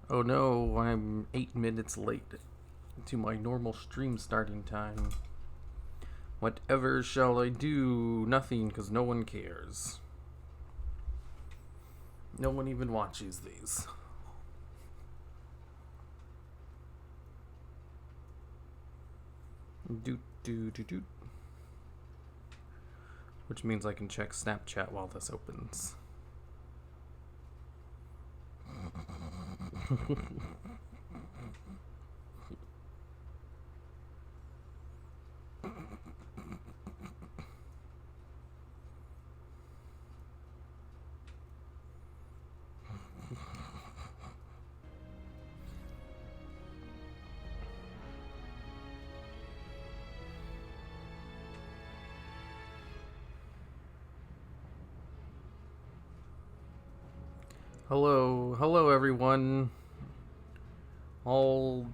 Oh no, I'm 8 minutes late to my normal stream starting time. Whatever shall I do? Nothing, because no one cares. No one even watches these. Doot doot doot doot. Which means I can check Snapchat while this opens. Hello everyone. All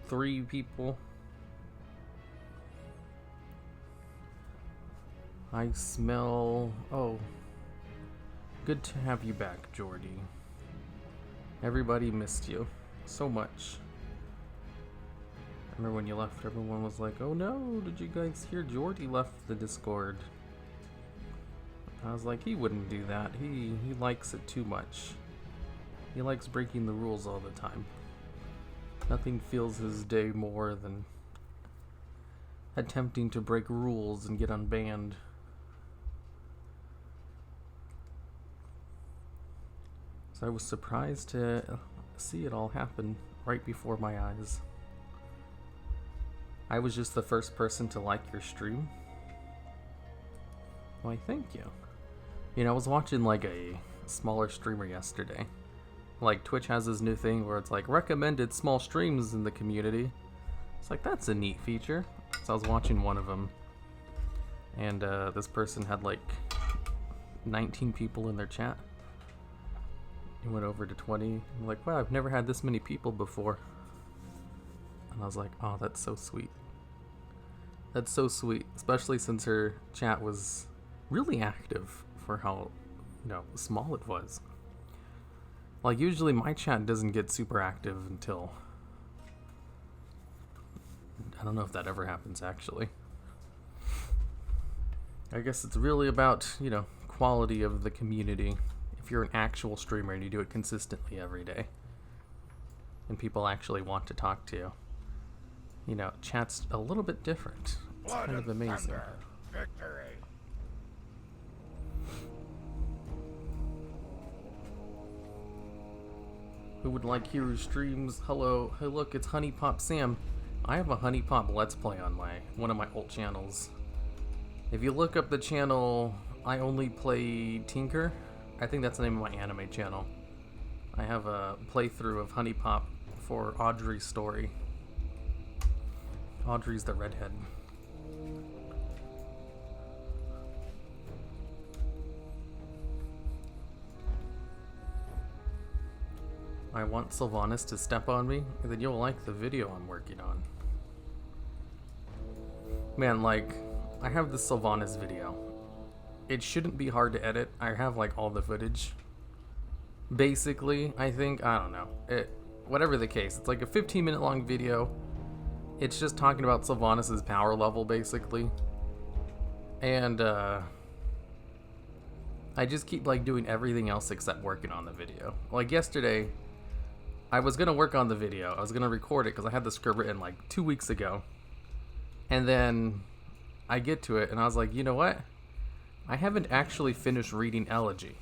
3 people. I smell... Oh. Good to have you back, Jordy. Everybody missed you so much. I remember when you left, everyone was like, oh no, did you guys hear Jordy left the Discord? I was like, he wouldn't do that. He likes it too much. He likes breaking the rules all the time. Nothing fills his day more than attempting to break rules and get unbanned. So I was surprised to see it all happen right before my eyes. I was just the first person to like your stream. Why, thank you. You know, I was watching like a smaller streamer yesterday. Like, Twitch has this new thing where it's like recommended small streams in the community. It's like, that's a neat feature. So I was watching one of them, and this person had like 19 people in their chat. It went over to 20. I'm like, wow, I've never had this many people before. And I was like, oh, that's so sweet. That's so sweet, especially since her chat was really active for how, small it was. Like, usually my chat doesn't get super active until... I don't know if that ever happens, actually. I guess it's really about, quality of the community. If you're an actual streamer and you do it consistently every day, and people actually want to talk to you, chat's a little bit different. It's kind of amazing. Victory. Who would like hero streams? Hello. Hey, look, it's Honey Pop Sam. I have a Honey Pop Let's Play on one of my old channels. If you look up the channel, I only play Tinker. I think that's the name of my anime channel. I have a playthrough of Honey Pop for Audrey's story. Audrey's the redhead. I want Sylvanas to step on me, and then you'll like the video I'm working on. Man, like, I have this Sylvanas video. It shouldn't be hard to edit. I have, like, all the footage. Basically, I think, I don't know. Whatever the case, it's like a 15-minute long video. It's just talking about Sylvanas' power level, basically. And, I just keep, like, doing everything else except working on the video. Like, yesterday... I was going to work on the video. I was going to record it because I had the script written like 2 weeks ago. And then I get to it and I was like, you know what? I haven't actually finished reading Elegy.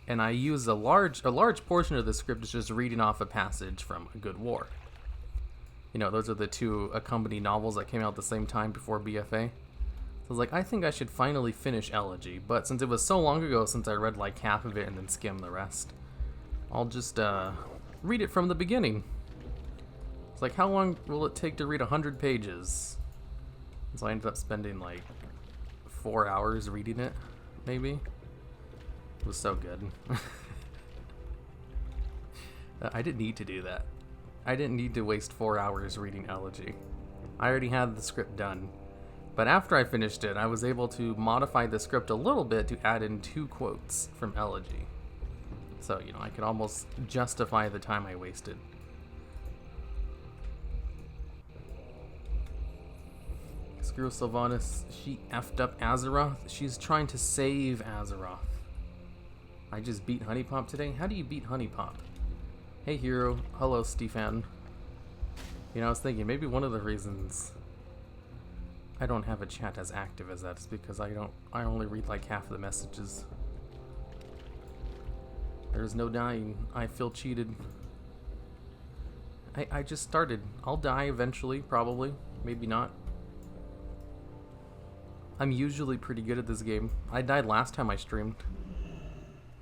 And I use a large portion of the script is just reading off a passage from A Good War. Those are the 2 accompanying novels that came out at the same time before BFA. So I was like, I think I should finally finish Elegy. But since it was so long ago since I read like half of it and then skimmed the rest, I'll just, read it from the beginning. It's like, how long will it take to read 100 pages? So I ended up spending like 4 hours reading it, maybe. It was so good. I didn't need to do that. I didn't need to waste 4 hours reading Elegy. I already had the script done. But after I finished it, I was able to modify the script a little bit to add in 2 quotes from Elegy. So, I could almost justify the time I wasted. Screw Sylvanas. She effed up Azeroth. She's trying to save Azeroth. I just beat Honeypomp today. How do you beat Honeypomp? Hey, Hero. Hello, Stefan. You know, I was thinking maybe one of the reasons I don't have a chat as active as that is because I only read like half the messages. There's no dying. I feel cheated. I just started. I'll die eventually, probably. Maybe not. I'm usually pretty good at this game. I died last time I streamed.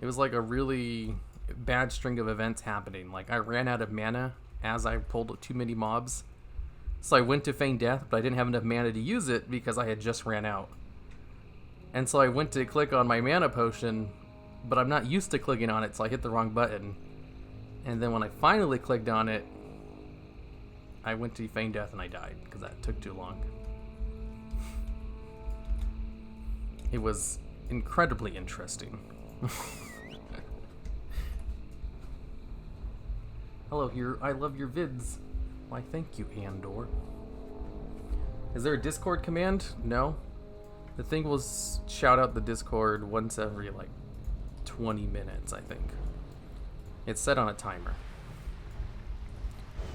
It was like a really bad string of events happening. Like, I ran out of mana as I pulled too many mobs. So I went to feign death, but I didn't have enough mana to use it because I had just ran out. And so I went to click on my mana potion, but I'm not used to clicking on it, so I hit the wrong button. And then when I finally clicked on it, I went to feign death and I died because that took too long. It was incredibly interesting. Hello here, I love your vids. Why, thank you, Andor. Is there a Discord command? No. The thing will shout out the Discord once every, like, 20 minutes, I think. It's set on a timer.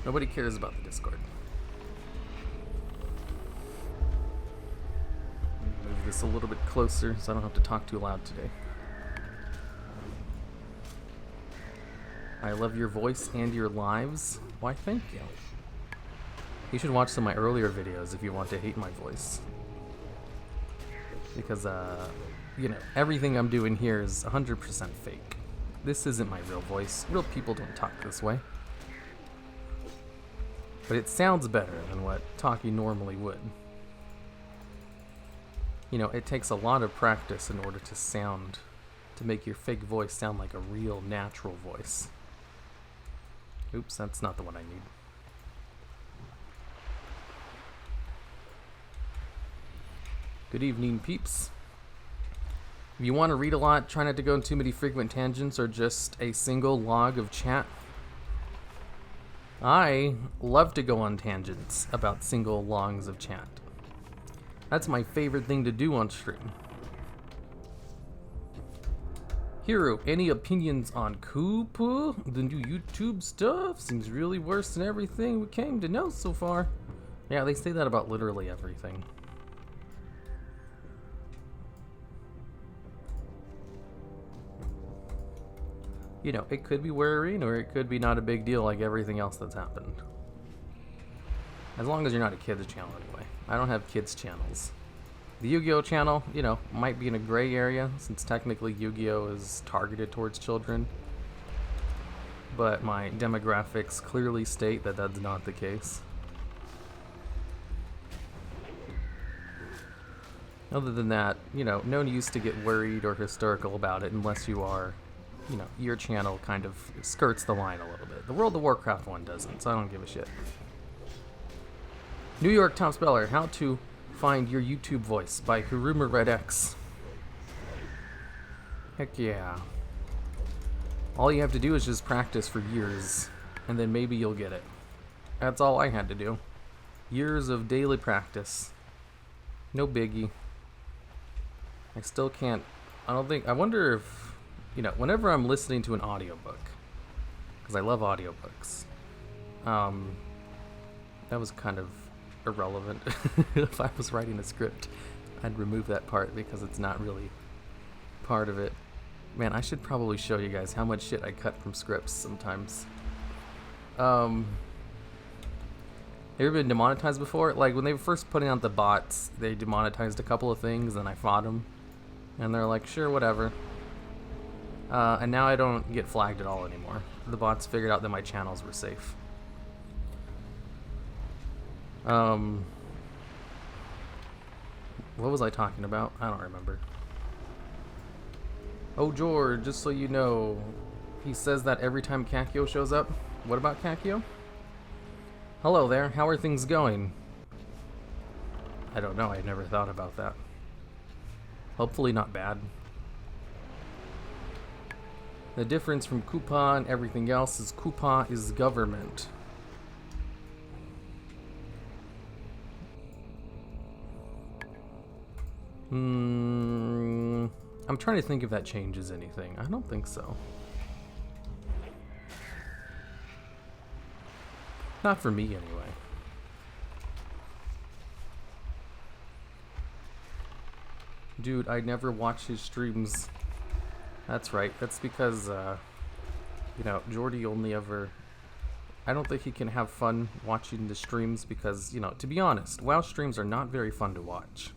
Nobody cares about the Discord. Move this a little bit closer so I don't have to talk too loud today. I love your voice and your lives. Why, thank you. You should watch some of my earlier videos if you want to hate my voice. Because, you know, everything I'm doing here is 100% fake. This isn't my real voice. Real people don't talk this way. But it sounds better than what talking normally would. You know, it takes a lot of practice in order to make your fake voice sound like a real, natural voice. Oops, that's not the one I need. Good evening, peeps. If you want to read a lot, try not to go on too many frequent tangents or just a single log of chat. I love to go on tangents about single logs of chat. That's my favorite thing to do on stream. Hero, any opinions on Koopa? The new YouTube stuff seems really worse than everything we came to know so far. Yeah, they say that about literally everything. You know, it could be worrying or it could be not a big deal like everything else that's happened. As long as you're not a kids channel anyway. I don't have kids channels. The Yu-Gi-Oh channel, you know, might be in a gray area since technically Yu-Gi-Oh is targeted towards children. But my demographics clearly state that that's not the case. Other than that, you know, no use to get worried or hysterical about it unless you are, you know, your channel kind of skirts the line a little bit. The World of Warcraft one doesn't, so I don't give a shit. New York Top Speller, How to Find Your YouTube Voice by Kuruma Red X. Heck yeah. All you have to do is just practice for years, and then maybe you'll get it. That's all I had to do. Years of daily practice. No biggie. I still can't, I wonder if, you know, whenever I'm listening to an audiobook, because I love audiobooks, that was kind of irrelevant. If I was writing a script, I'd remove that part because it's not really part of it. Man, I should probably show you guys how much shit I cut from scripts sometimes. Ever been demonetized before? Like, when they were first putting out the bots, they demonetized a couple of things, and I fought them. And they're like, sure, whatever. And now I don't get flagged at all anymore. The bots figured out that my channels were safe. What was I talking about? I don't remember. Oh, George, just so you know, he says that every time Kakio shows up. What about Kakio? Hello there, how are things going? I don't know, I never thought about that. Hopefully not bad. The difference from Koopa and everything else is Koopa is government. I'm trying to think if that changes anything. I don't think so. Not for me, anyway. Dude, I never watch his streams. That's right. That's because, you know, Jordy only ever... I don't think he can have fun watching the streams because, you know, to be honest, WoW streams are not very fun to watch.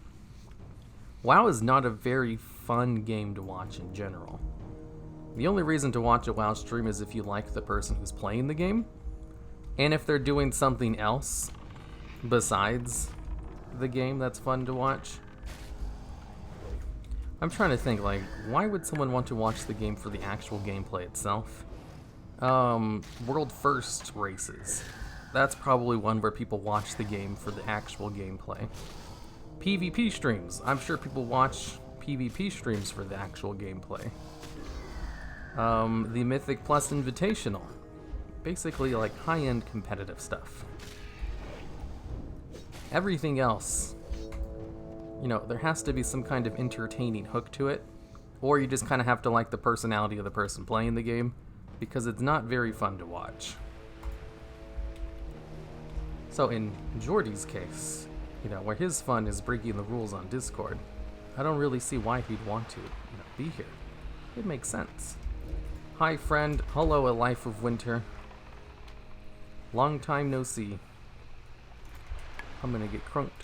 WoW is not a very fun game to watch in general. The only reason to watch a WoW stream is if you like the person who's playing the game, and if they're doing something else besides the game that's fun to watch. I'm trying to think, like, why would someone want to watch the game for the actual gameplay itself? World first races. That's probably one where people watch the game for the actual gameplay. PvP streams. I'm sure people watch PvP streams for the actual gameplay. The Mythic Plus Invitational. Basically, like, high-end competitive stuff. Everything else, you know, there has to be some kind of entertaining hook to it, or you just kind of have to like the personality of the person playing the game, because it's not very fun to watch. So in Jordy's case, you know, where his fun is breaking the rules on Discord, I don't really see why he'd want to, you know, be here. It makes sense. Hi friend, hello a life of winter. Long time no see. I'm gonna get crunked.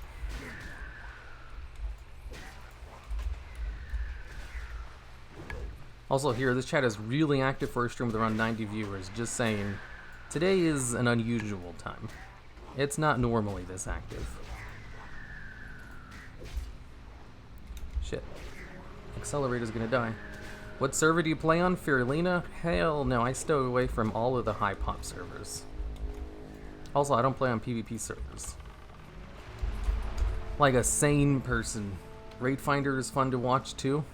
Also here, this chat is really active for a stream with around 90 viewers. Just saying, today is an unusual time. It's not normally this active. Shit. Accelerator's gonna die. What server do you play on? Firulina? Hell no, I stay away from all of the high pop servers. Also, I don't play on PvP servers. Like a sane person. Raid Finder is fun to watch too.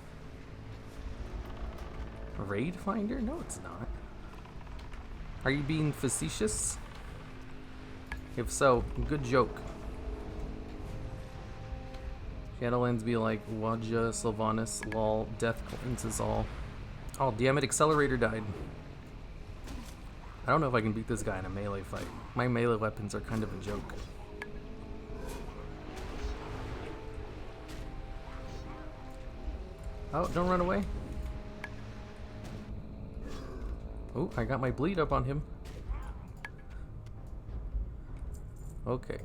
Raid Finder? No, it's not. Are you being facetious? If so, good joke. Shadowlands be like, Waja, Sylvanas, lol, death cleanses all. Oh, damn it, Accelerator died. I don't know if I can beat this guy in a melee fight. My melee weapons are kind of a joke. Oh, don't run away. Oh, I got my bleed up on him. Okay.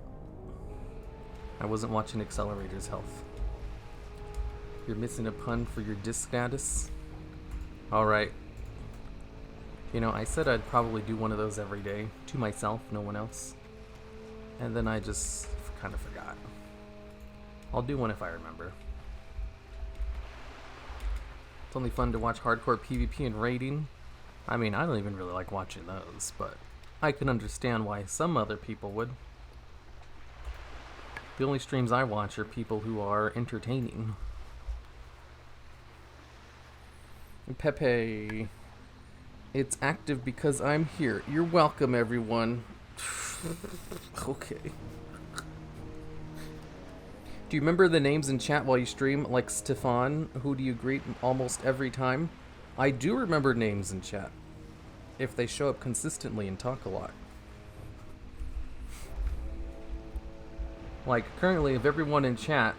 I wasn't watching Accelerator's health. You're missing a pun for your disc status? Alright. You know, I said I'd probably do one of those every day. To myself, no one else. And then I just kind of forgot. I'll do one if I remember. It's only fun to watch hardcore PvP and raiding. I mean, I don't even really like watching those, but I can understand why some other people would. The only streams I watch are people who are entertaining. Pepe. It's active because I'm here. You're welcome, everyone. Okay. Do you remember the names in chat while you stream? Like Stefan, who do you greet almost every time? I do remember names in chat. If they show up consistently and talk a lot. Like, currently, of everyone in chat,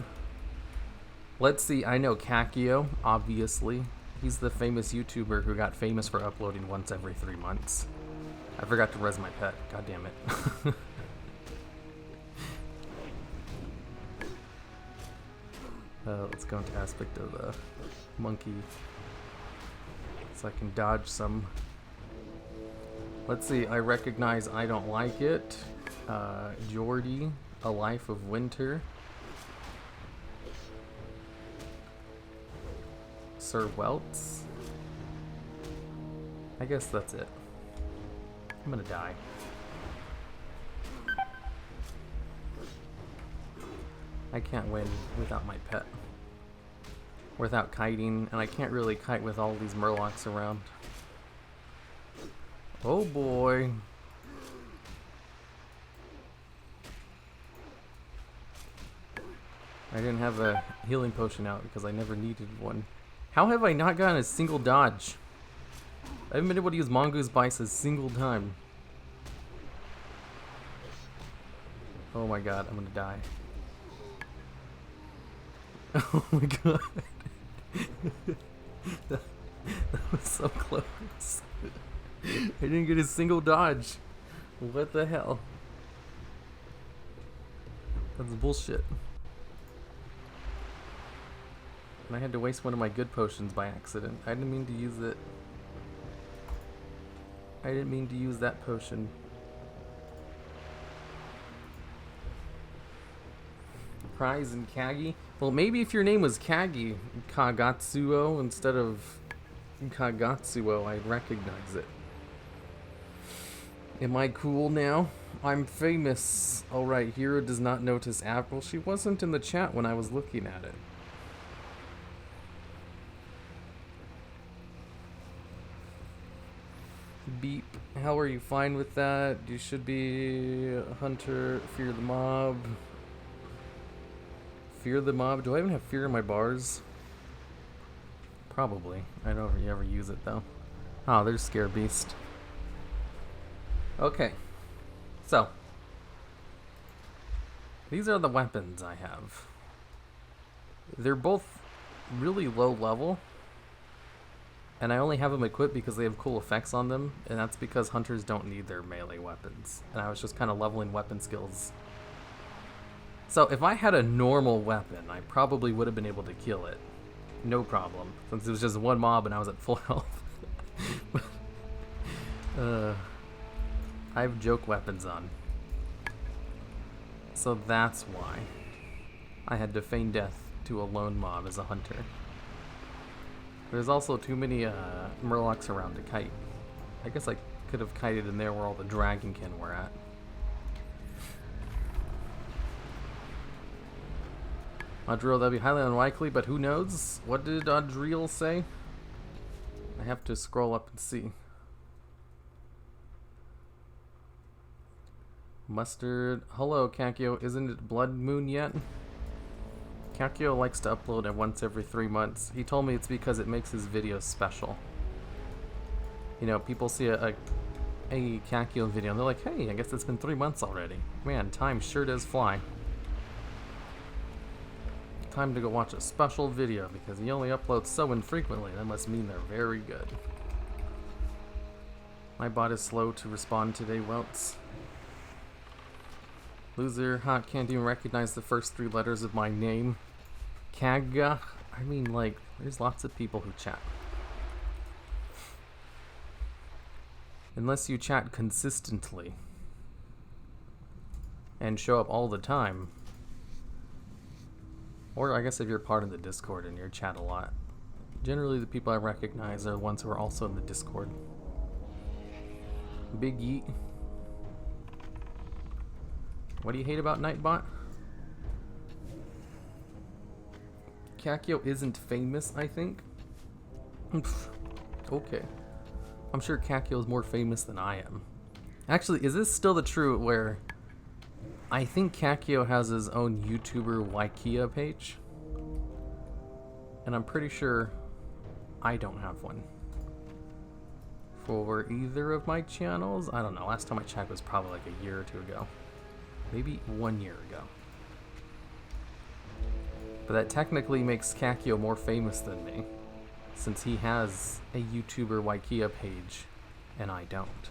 let's see, I know Kakio, obviously. He's the famous YouTuber who got famous for uploading once every 3 months. I forgot to res my pet. God damn it. Let's go into aspect of the monkey so I can dodge some. Let's see, I recognize I don't like it. Jordy, A Life of Winter. Sir Welts. I guess that's it. I'm gonna die. I can't win without my pet. Without kiting, and I can't really kite with all these murlocs around. Oh boy. I didn't have a healing potion out because I never needed one. How have I not gotten a single dodge? I haven't been able to use Mongoose Bites a single time. Oh my god, I'm gonna die. Oh my god. that was so close. I didn't get a single dodge. What the hell? That's bullshit. And I had to waste one of my good potions by accident. I didn't mean to use it. I didn't mean to use that potion. Prize and Kagi? Well, maybe if your name was Kagi, Kagatsuo, instead of Kagatsuo, I'd recognize it. Am I cool now? I'm famous. Alright, Hero does not notice April. She wasn't in the chat when I was looking at it. Beep. How are you fine with that? You should be a hunter. Fear the mob. Fear the mob? Do I even have fear in my bars? Probably. I don't ever use it though. Oh, there's Scare Beast. Okay. So. These are the weapons I have. They're both really low level. And I only have them equipped because they have cool effects on them, and that's because hunters don't need their melee weapons. And I was just kind of leveling weapon skills. So if I had a normal weapon, I probably would have been able to kill it. No problem. Since it was just one mob and I was at full health. I have joke weapons on. So that's why I had to feign death to a lone mob as a hunter. There's also too many murlocs around to kite. I guess I could have kited in there where all the dragonkin were at. Adriel, that'd be highly unlikely, but who knows? What did Adriel say? I have to scroll up and see. Mustard. Hello, Kakio. Isn't it Blood Moon yet? Kakio likes to upload it once every 3 months. He told me it's because it makes his videos special. You know, people see a Kakio video and they're like, hey, I guess it's been 3 months already. Man, time sure does fly. Time to go watch a special video because he only uploads so infrequently. That must mean they're very good. My bot is slow to respond today, Welts. Loser, hot, can't even recognize the first 3 letters of my name. Kaga. I mean, like, there's lots of people who chat. Unless you chat consistently and show up all the time. Or I guess if you're part of the Discord and you chat a lot. Generally the people I recognize are the ones who are also in the Discord. Big Yeet. What do you hate about Nightbot? Kakio isn't famous, I think. Okay. I'm sure Kakio is more famous than I am. Actually, is this still the true where I think Kakio has his own YouTuber Wikia page? And I'm pretty sure I don't have one. For either of my channels? I don't know. Last time I checked was probably like a year or 2 ago. Maybe 1 year ago. But that technically makes Kakio more famous than me, since he has a YouTuber Wikia page, and I don't.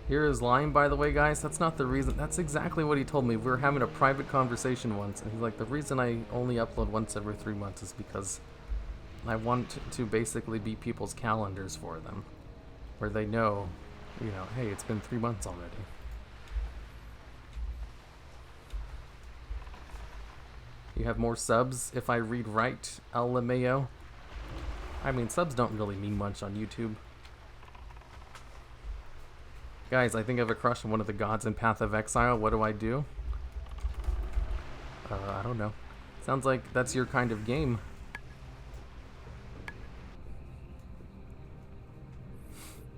Here is lying, by the way, guys. That's not the reason. That's exactly what he told me. We were having a private conversation once, and he's like, the reason I only upload once every 3 months is because I want to basically be people's calendars for them, where they know, you know, hey, it's been 3 months already. You have more subs if I read right, LMAO. I mean, subs don't really mean much on YouTube. Guys, I think I have a crush on one of the gods in Path of Exile. What do I do? I don't know. Sounds like that's your kind of game.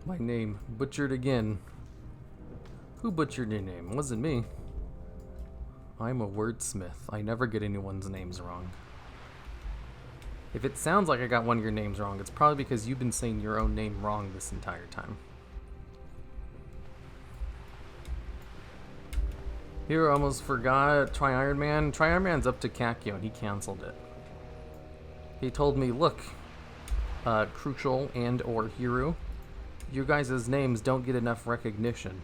My name. Butchered again. Who butchered your name? Wasn't me. I'm a wordsmith. I never get anyone's names wrong. If it sounds like I got one of your names wrong, it's probably because you've been saying your own name wrong this entire time. Here, almost forgot. Try Iron Man. Try Iron Man's up to Kakyo, and he canceled it. He told me, look, Crucial and or Hero, you guys' names don't get enough recognition.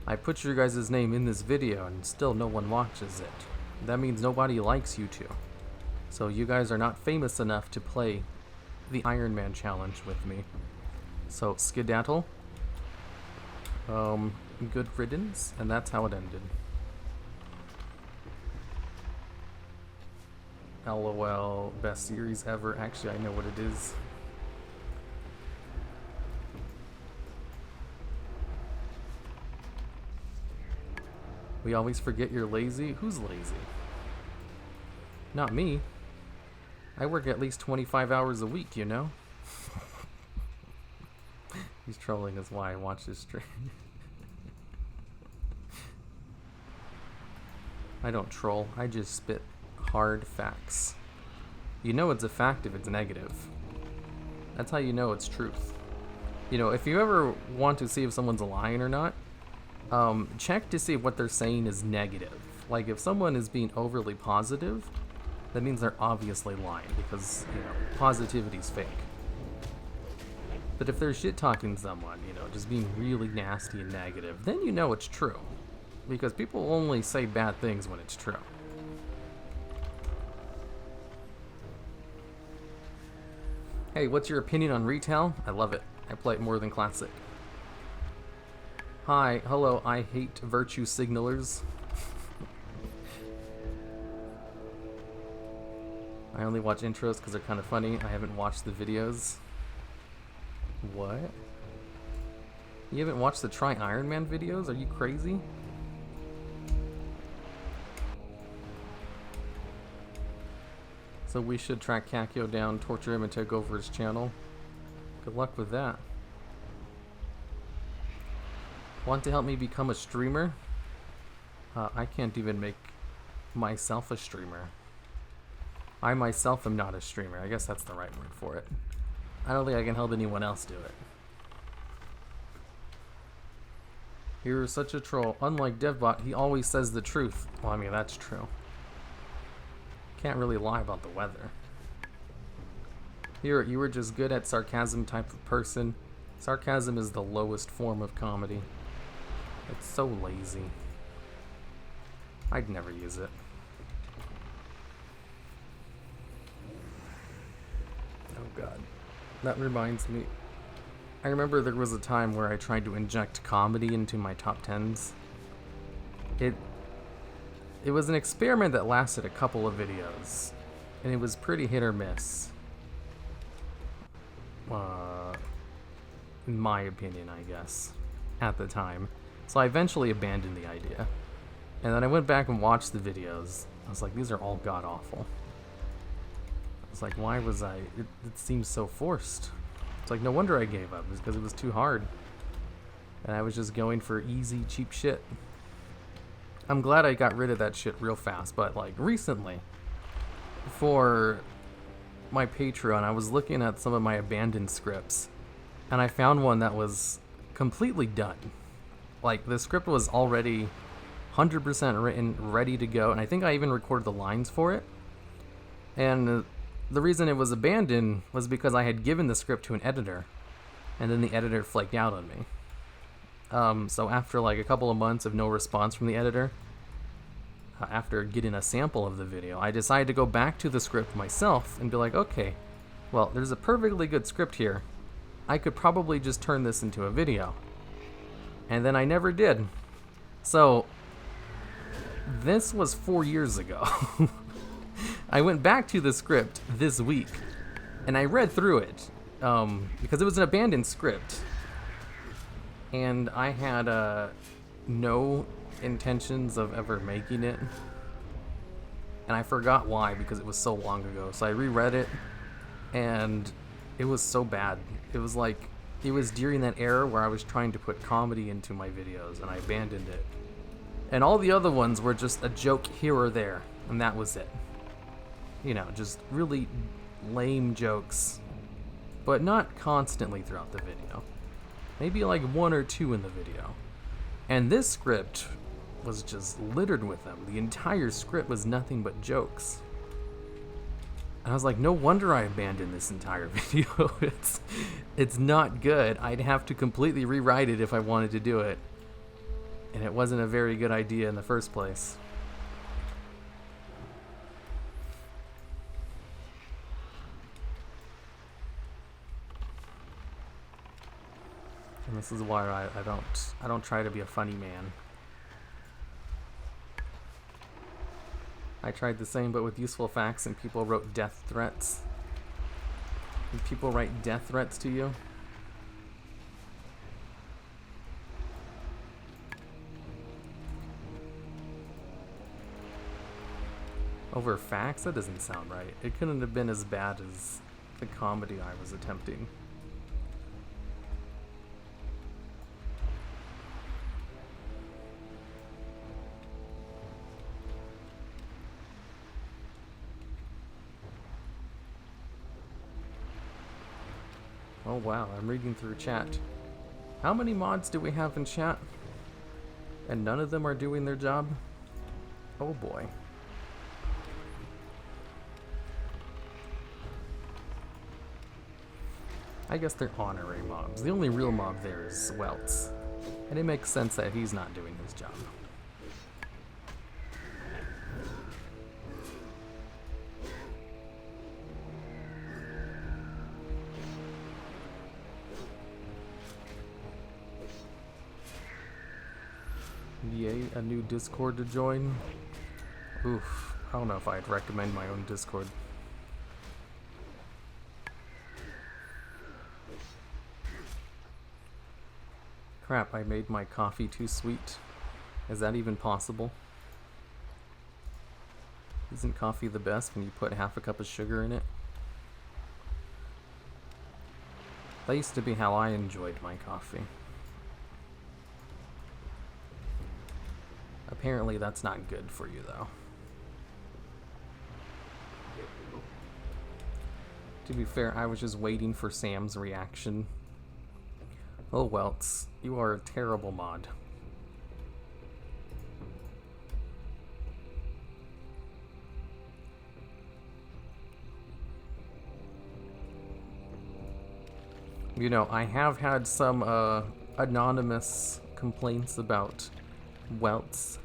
I put your guys' name in this video, and still no one watches it. That means nobody likes you two. So you guys are not famous enough to play the Iron Man challenge with me. So skedaddle. Good riddance, and that's how it ended. LOL, best series ever. Actually, I know what it is. We always forget you're lazy. Who's lazy? Not me. I work at least 25 hours a week, you know? He's trolling is why I watch this stream. I don't troll, I just spit hard facts. You know it's a fact if it's negative. That's how you know it's truth. You know, if you ever want to see if someone's lying or not, check to see if what they're saying is negative. Like, if someone is being overly positive, that means they're obviously lying because, you know, positivity's fake. But if they're shit-talking someone, you know, just being really nasty and negative, then you know it's true. Because people only say bad things when it's true. Hey, what's your opinion on retail? I love it. I play it more than classic. Hi, hello, I hate virtue signalers. I only watch intros because they're kind of funny. I haven't watched the videos. What? You haven't watched the Try Iron Man videos? Are you crazy? So we should track Kakyo down, torture him, and take over his channel. Good luck with that. Want to help me become a streamer? I can't even make myself a streamer. I myself am not a streamer. I guess that's the right word for it. I don't think I can help anyone else do it. You're such a troll. Unlike DevBot, he always says the truth. Well, I mean, that's true. Can't really lie about the weather. You were just good at sarcasm type of person. Sarcasm is the lowest form of comedy. It's so lazy. I'd never use it. Oh god. That reminds me. I remember there was a time where I tried to inject comedy into my top 10s. It was an experiment that lasted a couple of videos, and it was pretty hit or miss. In my opinion, I guess, at the time. So I eventually abandoned the idea. And then I went back and watched the videos. I was like, these are all god-awful. I was like, why was I... It seems so forced. It's like, no wonder I gave up. It was because it was too hard. And I was just going for easy, cheap shit. I'm glad I got rid of that shit real fast, but like recently, for my Patreon, I was looking at some of my abandoned scripts, and I found one that was completely done. Like, the script was already 100% written, ready to go, and I think I even recorded the lines for it. And the reason it was abandoned was because I had given the script to an editor, and then the editor flaked out on me. So after like a couple of months of no response from the editor, after getting a sample of the video, I decided to go back to the script myself and be like, okay, well, there's a perfectly good script here. I could probably just turn this into a video. And then I never did. So this was 4 years ago. I went back to the script this week and I read through it because it was an abandoned script. And I had no intentions of ever making it. And I forgot why because it was so long ago. So I reread it and it was so bad. It was like, it was during that era where I was trying to put comedy into my videos and I abandoned it. And all the other ones were just a joke here or there, and that was it. You know, just really lame jokes, but not constantly throughout the video. Maybe like one or two in the video. And this script was just littered with them. The entire script was nothing but jokes. And I was like, no wonder I abandoned this entire video. It's not good. I'd have to completely rewrite it if I wanted to do it. And it wasn't a very good idea in the first place. And this is why I don't try to be a funny man. I tried the same but with useful facts, and people wrote death threats. Did people write death threats to you? Over facts? That doesn't sound right. It couldn't have been as bad as the comedy I was attempting. Oh wow, I'm reading through chat. How many mods do we have in chat? And none of them are doing their job? Oh boy. I guess they're honorary mobs. The only real mob there is Welts. And it makes sense that he's not doing his job. Yay, a new Discord to join. Oof, I don't know if I'd recommend my own Discord. Crap, I made my coffee too sweet. Is that even possible? Isn't coffee the best when you put half a cup of sugar in it? That used to be how I enjoyed my coffee. Apparently that's not good for you though. To be fair, I was just waiting for Sam's reaction. Oh Welts, you are a terrible mod. You know, I have had some anonymous complaints about Welts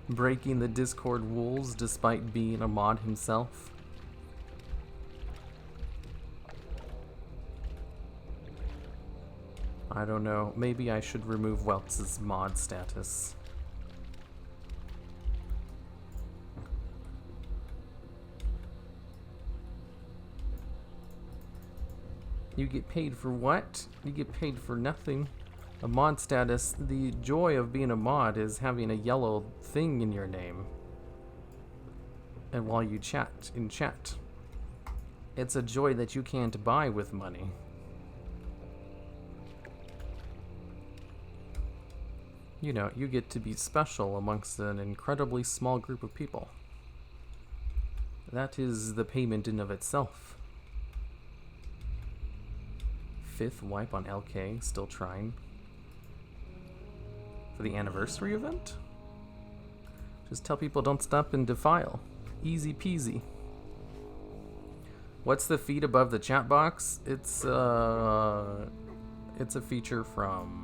breaking the Discord rules despite being a mod himself. I don't know, maybe I should remove Welts' mod status. You get paid for what? You get paid for nothing. A mod status, the joy of being a mod is having a yellow thing in your name. And while you chat in chat. It's a joy that you can't buy with money. You know, you get to be special amongst an incredibly small group of people. That is the payment in of itself. 5th wipe on LK, still trying. For the anniversary event? Just tell people don't stop and defile. Easy peasy. What's the feed above the chat box? It's a feature from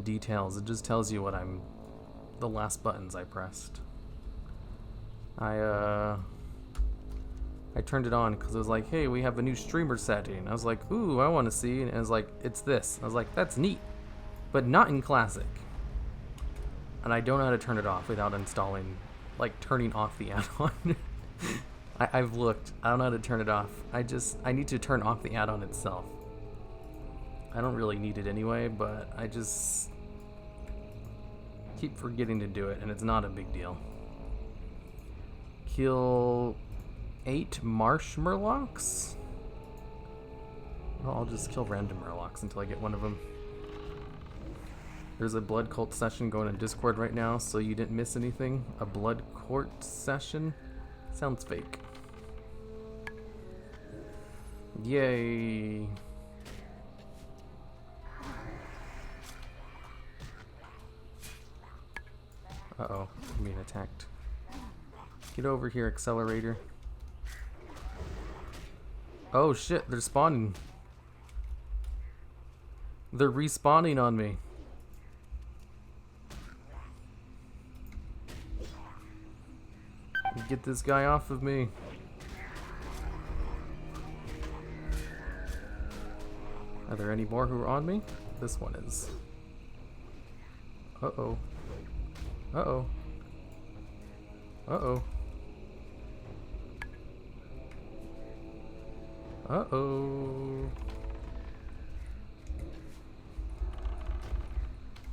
details. It just tells you what the last buttons I pressed. I turned it on because it was like, hey, we have a new streamer setting. I was like, ooh, I want to see. And it was like, it's this. I was like, that's neat, but not in classic. And I don't know how to turn it off without installing, like turning off the add-on. I've looked. I don't know how to turn it off. I need to turn off the add-on itself. I don't really need it anyway, but I just keep forgetting to do it, and it's not a big deal. Kill 8 marsh murlocs? Well, I'll just kill random murlocs until I get one of them. There's a blood cult session going on Discord right now, so you didn't miss anything. A blood court session? Sounds fake. Yay. Uh-oh, I'm being attacked. Get over here, accelerator. Oh shit, they're spawning. They're respawning on me. Get this guy off of me. Are there any more who are on me? This one is. Uh-oh. Uh-oh. Uh-oh. Uh-oh.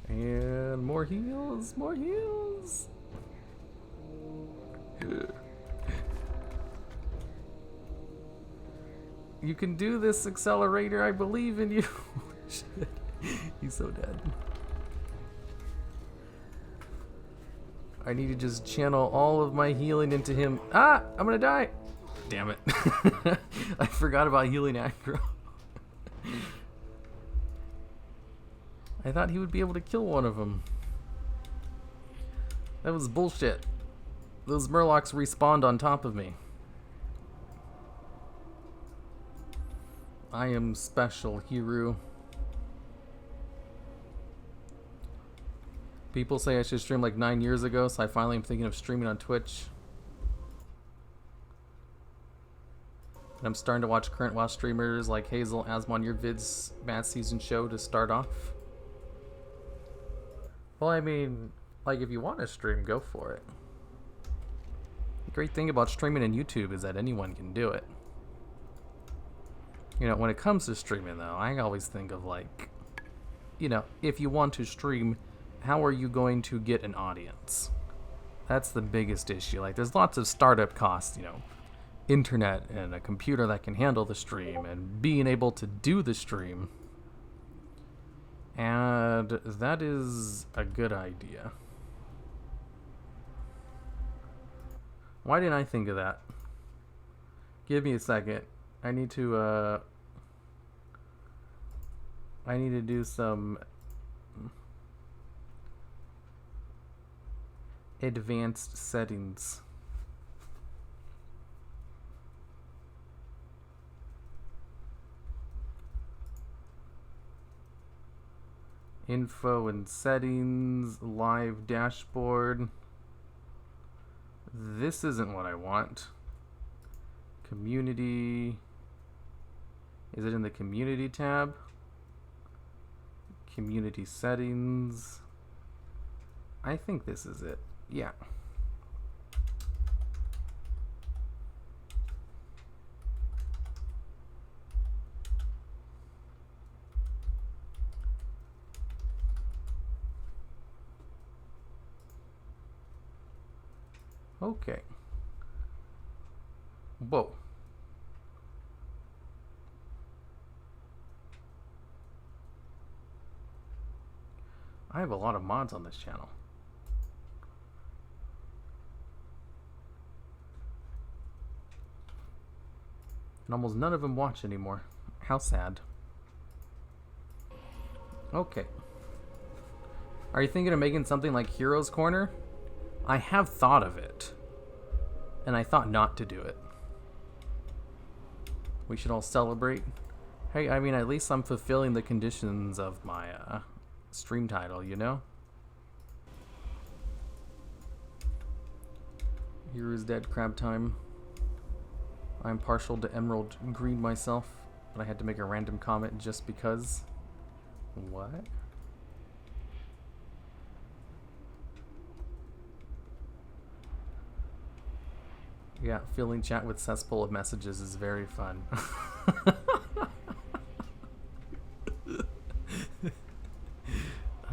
And more heals, more heals. You can do this, accelerator. I believe in you. Shit. He's so dead. I need to just channel all of my healing into him. Ah! I'm gonna die! Damn it. I forgot about healing aggro. I thought he would be able to kill one of them. That was bullshit. Those murlocs respawned on top of me. I am special, Hiru. People say I should stream like 9 years ago, so I finally am thinking of streaming on Twitch. And I'm starting to watch current WoW streamers like Hazel, Asmon, your vids, Bad Season Show to start off. Well, I mean, like if you want to stream, go for it. The great thing about streaming on YouTube is that anyone can do it. You know, when it comes to streaming though, I always think of like, you know, if you want to stream, how are you going to get an audience? That's the biggest issue. Like, there's lots of startup costs, you know, internet and a computer that can handle the stream and being able to do the stream. And that is a good idea. Why didn't I think of that? Give me a second. I need to do some advanced settings. Info and settings, live dashboard. This isn't what I want. Community. Is it in the community tab? Community settings. I think this is it. Yeah. Okay. Whoa. I have a lot of mods on this channel. And almost none of them watch anymore. How sad. Okay. Are you thinking of making something like Heroes Corner? I have thought of it. And I thought not to do it. We should all celebrate. Hey, I mean, at least I'm fulfilling the conditions of my stream title, you know? Heroes dead, crab time. I'm partial to emerald green myself, but I had to make a random comment just because. What? Yeah, filling chat with cesspool of messages is very fun.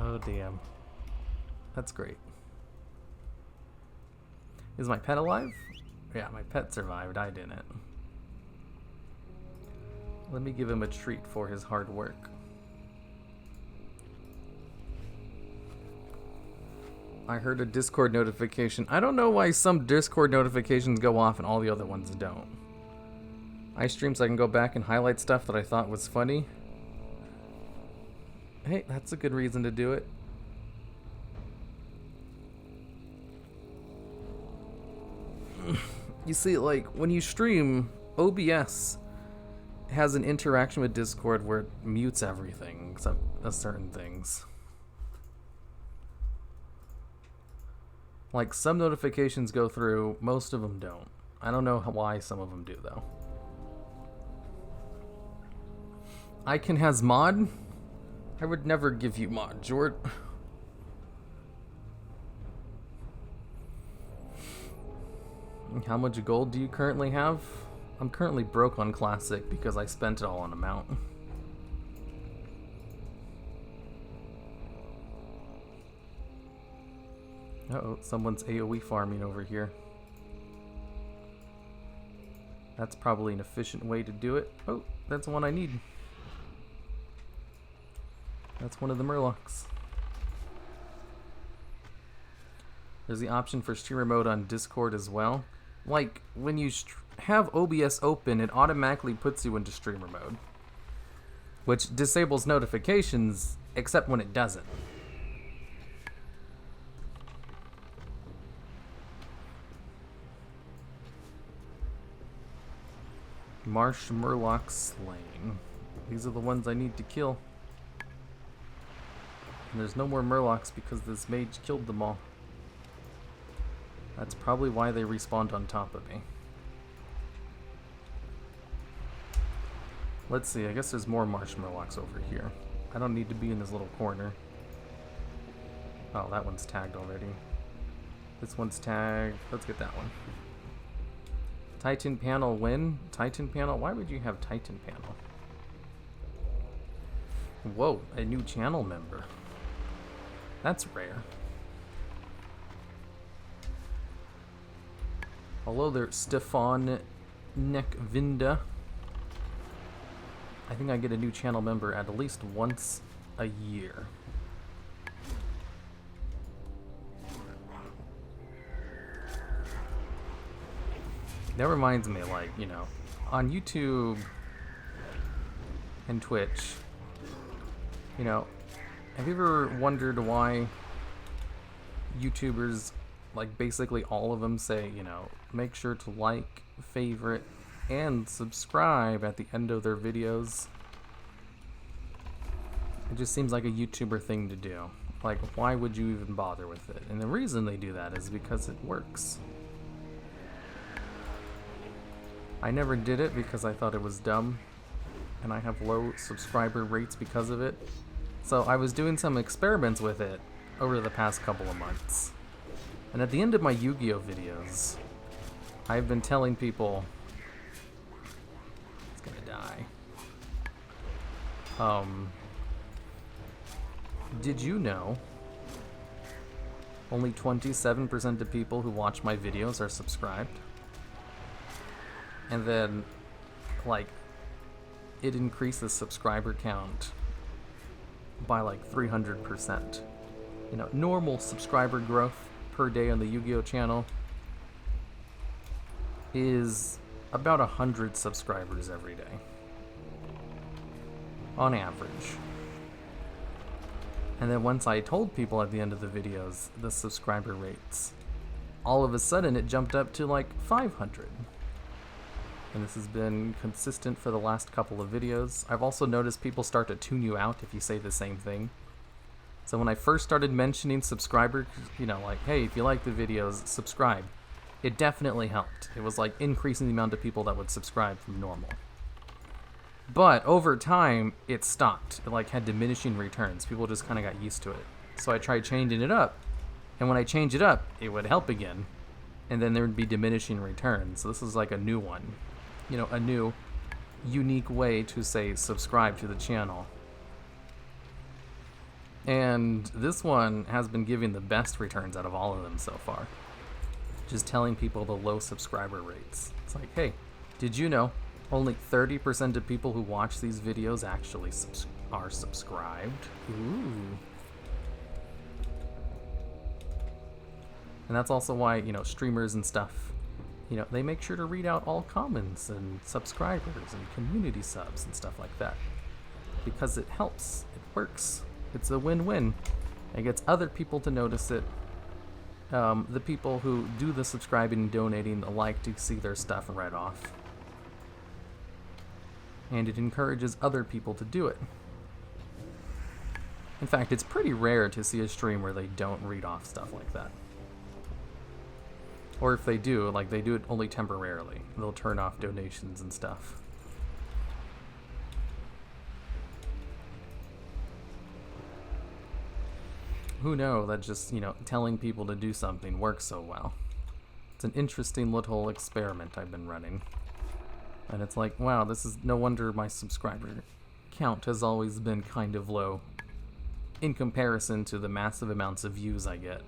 Oh damn. That's great. Is my pet alive? Yeah, my pet survived, I didn't. Let me give him a treat for his hard work. I heard a Discord notification. I don't know why some Discord notifications go off and all the other ones don't. I stream so I can go back and highlight stuff that I thought was funny. Hey, that's a good reason to do it. You see, like, when you stream, OBS has an interaction with Discord where it mutes everything except certain things. Like, some notifications go through, most of them don't. I don't know why some of them do, though. Icon has mod? I would never give you mod, Jort. How much gold do you currently have? I'm currently broke on Classic because I spent it all on a mount. Uh-oh, someone's AoE farming over here. That's probably an efficient way to do it. Oh, that's the one I need. That's one of the Murlocs. There's the option for streamer mode on Discord as well. Like, when you have OBS open, it automatically puts you into streamer mode, which disables notifications, except when it doesn't. Marsh Murloc slain. These are the ones I need to kill. And there's no more Murlocs because this mage killed them all. That's probably why they respawned on top of me. Let's see, I guess there's more Marsh Murlocs over here. I don't need to be in this little corner. Oh, that one's tagged already. This one's tagged. Let's get that one. Titan panel win? Titan panel? Why would you have Titan panel? Whoa, a new channel member. That's rare. Hello there, Stefan Nekvinda. I think I get a new channel member at least once a year. That reminds me, like, you know, on YouTube and Twitch, you know, have you ever wondered why YouTubers, like, basically all of them say, you know, make sure to like, favorite, and subscribe at the end of their videos? It just seems like a YouTuber thing to do. Like, why would you even bother with it? And the reason they do that is because it works. I never did it because I thought it was dumb, and I have low subscriber rates because of it. So I was doing some experiments with it over the past couple of months. And at the end of my Yu-Gi-Oh videos, I've been telling people, it's gonna die. Did you know only 27% of people who watch my videos are subscribed? And then, like, it increases subscriber count by like 300%. You know, normal subscriber growth per day on the Yu-Gi-Oh channel is about 100 subscribers every day, on average. And then once I told people at the end of the videos the subscriber rates, all of a sudden it jumped up to like 500. And this has been consistent for the last couple of videos. I've also noticed people start to tune you out if you say the same thing. So when I first started mentioning subscribers, you know, like, hey, if you like the videos, subscribe, it definitely helped. It was like increasing the amount of people that would subscribe from normal. But over time, it stopped. It like had diminishing returns. People just kind of got used to it. So I tried changing it up. And when I changed it up, it would help again. And then there would be diminishing returns. So this is like a new one. You know, a new, unique way to say subscribe to the channel. And this one has been giving the best returns out of all of them so far. Just telling people the low subscriber rates. It's like, hey, did you know only 30% of people who watch these videos actually are subscribed? Ooh. And that's also why, you know, streamers and stuff, you know, they make sure to read out all comments and subscribers and community subs and stuff like that. Because it helps. It works. It's a win-win. It gets other people to notice it. The people who do the subscribing and donating like to see their stuff read off. And it encourages other people to do it. In fact, it's pretty rare to see a stream where they don't read off stuff like that. Or if they do, like, they do it only temporarily. They'll turn off donations and stuff. Who knew that just, you know, telling people to do something works so well? It's an interesting little experiment I've been running. And it's like, wow, this is no wonder my subscriber count has always been kind of low in comparison to the massive amounts of views I get.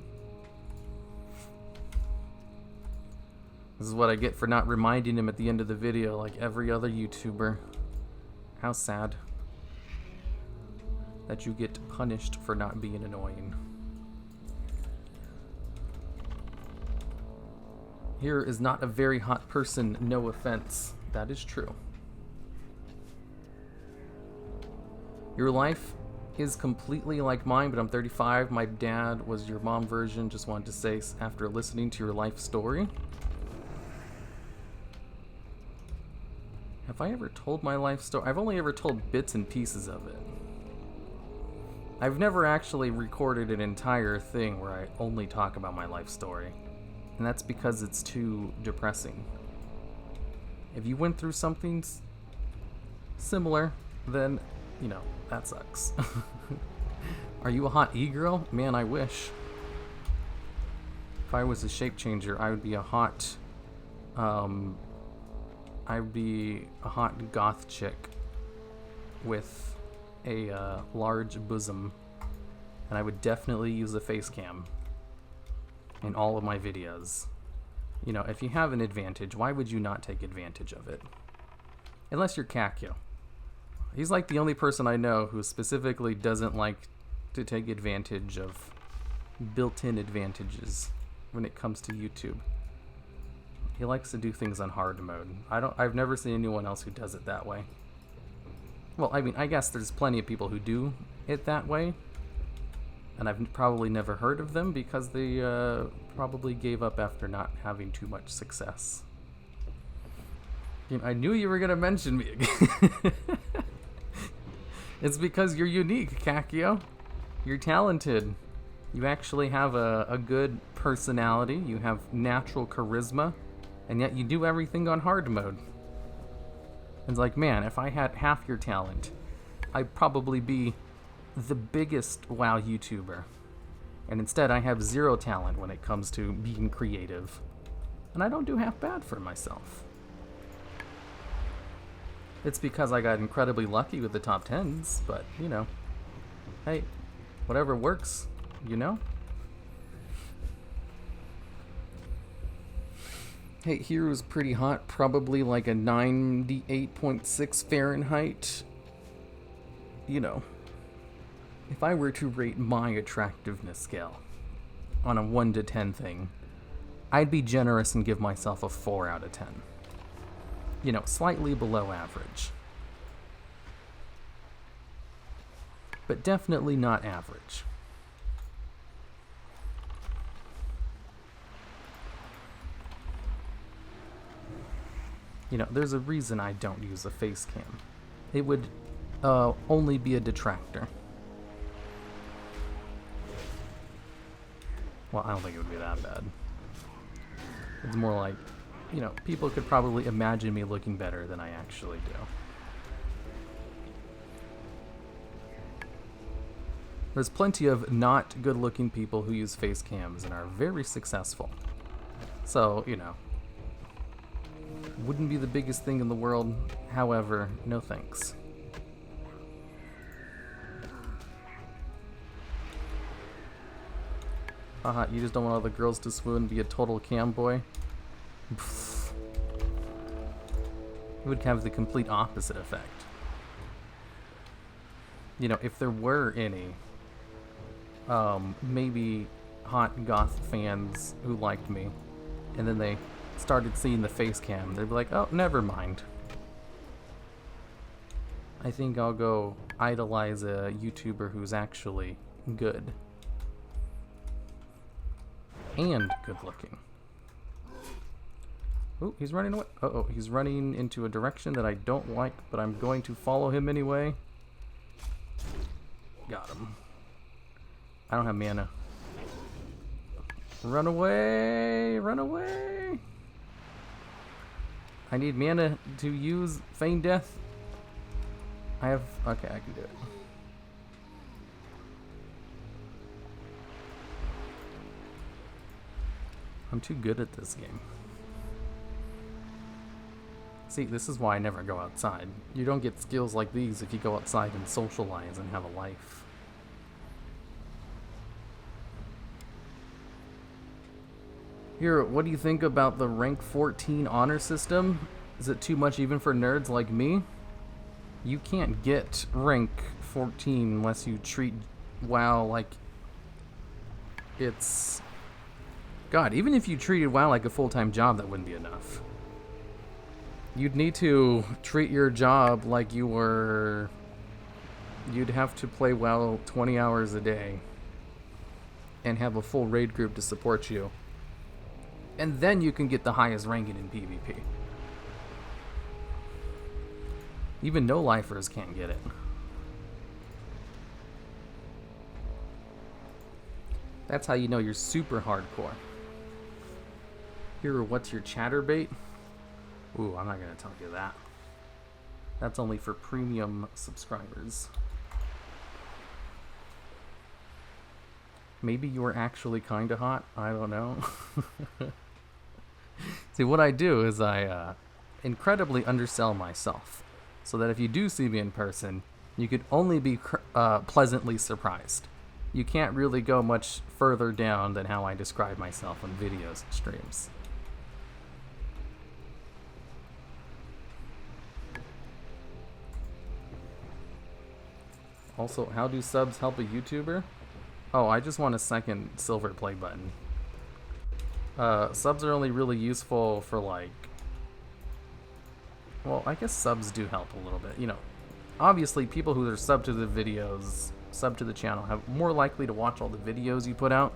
This is what I get for not reminding him at the end of the video like every other YouTuber. How sad that you get punished for not being annoying. Here is not a very hot person, no offense. That is true. Your life is completely like mine, but I'm 35. My dad was your mom version. Just wanted to say, after listening to your life story. Have I ever told my life story? I've only ever told bits and pieces of it. I've never actually recorded an entire thing where I only talk about my life story. And that's because it's too depressing. If you went through something similar, then, you know, that sucks. Are you a hot e-girl? Man, I wish. If I was a shape changer, I would be a hot, I'd be a hot goth chick with a large bosom, and I would definitely use a face cam in all of my videos. You know, if you have an advantage, why would you not take advantage of it? Unless you're Kakyo. He's like the only person I know who specifically doesn't like to take advantage of built-in advantages when it comes to YouTube. He likes to do things on hard mode. I've never seen anyone else who does it that way. Well, I mean, I guess there's plenty of people who do it that way, and I've probably never heard of them because they probably gave up after not having too much success. You know, I knew you were gonna mention me again. It's because you're unique, Kakyo. You're talented. You actually have a good personality. You have natural charisma, and yet you do everything on hard mode. It's like, man, if I had half your talent, I'd probably be the biggest WoW YouTuber. And instead, I have zero talent when it comes to being creative. And I don't do half bad for myself. It's because I got incredibly lucky with the top 10s, but, you know, hey, whatever works, you know? Hey, Hero's pretty hot, probably like a 98.6 Fahrenheit. You know, if I were to rate my attractiveness scale on a 1 to 10 thing, I'd be generous and give myself a 4 out of 10. You know, slightly below average. But definitely not average. You know, there's a reason I don't use a face cam. It would only be a detractor. Well, I don't think it would be that bad. It's more like, you know, people could probably imagine me looking better than I actually do. There's plenty of not good-looking people who use face cams and are very successful. So, you know, wouldn't be the biggest thing in the world. However, no thanks. Haha, you just don't want all the girls to swoon and be a total cam boy? It would have the complete opposite effect. You know, if there were any, maybe hot goth fans who liked me, and then they started seeing the face cam. They'd be like, oh, never mind. I think I'll go idolize a YouTuber who's actually good. And good looking. Oh, he's running away. Uh-oh, he's running into a direction that I don't like, but I'm going to follow him anyway. Got him. I don't have mana. Run away! Run away! I need mana to use Feign Death. I have... Okay, I can do it. I'm too good at this game. See, this is why I never go outside. You don't get skills like these if you go outside and socialize and have a life. Here, what do you think about the rank 14 honor system? Is it too much even for nerds like me? You can't get rank 14 unless you treat WoW like it's... God, even if you treated WoW like a full-time job, that wouldn't be enough. You'd need to treat your job like you were... You'd have to play WoW 20 hours a day and have a full raid group to support you. And then you can get the highest ranking in PvP. Even no-lifers can't get it. That's how you know you're super hardcore. Here, what's your chatterbait? Ooh, I'm not gonna tell you that. That's only for premium subscribers. Maybe you're actually kinda hot? I don't know. See, what I do is I incredibly undersell myself, so that if you do see me in person, you could only be pleasantly surprised. You can't really go much further down than how I describe myself on videos and streams. Also, how do subs help a YouTuber? Oh, I just want a second silver play button. Subs are only really useful for, like... Well, I guess subs do help a little bit. You know, obviously people who are sub to the videos, sub to the channel, have more likely to watch all the videos you put out.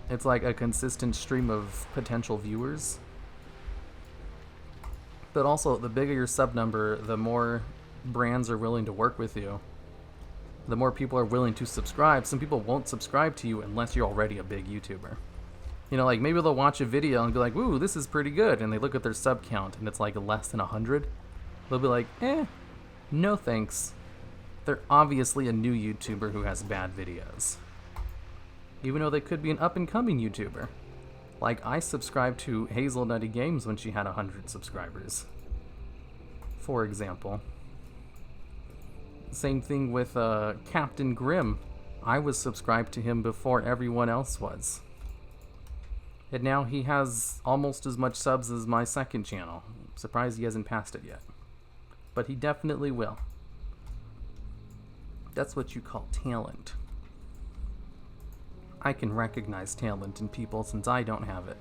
It's like a consistent stream of potential viewers. But also, the bigger your sub number, the more brands are willing to work with you. The more people are willing to subscribe. Some people won't subscribe to you unless you're already a big YouTuber. You know, like, maybe they'll watch a video and be like, ooh, this is pretty good, and they look at their sub count and it's like less than 100. They'll be like, no thanks. They're obviously a new YouTuber who has bad videos. Even though they could be an up-and-coming YouTuber. Like, I subscribed to Hazelnutty Games when she had 100 subscribers, for example. Same thing with Captain Grimm. I was subscribed to him before everyone else was. And now he has almost as much subs as my second channel. I'm surprised he hasn't passed it yet. But he definitely will. That's what you call talent. I can recognize talent in people since I don't have it.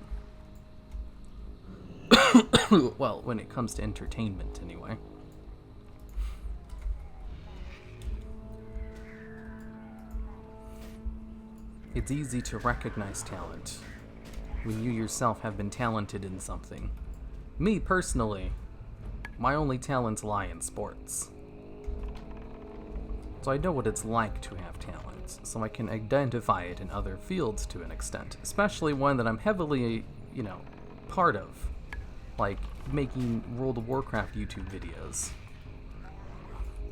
Well, when it comes to entertainment, anyway. It's easy to recognize talent when you yourself have been talented in something. Me, personally, my only talents lie in sports. So I know what it's like to have talent, so I can identify it in other fields to an extent, especially one that I'm heavily, you know, part of, like making World of Warcraft YouTube videos.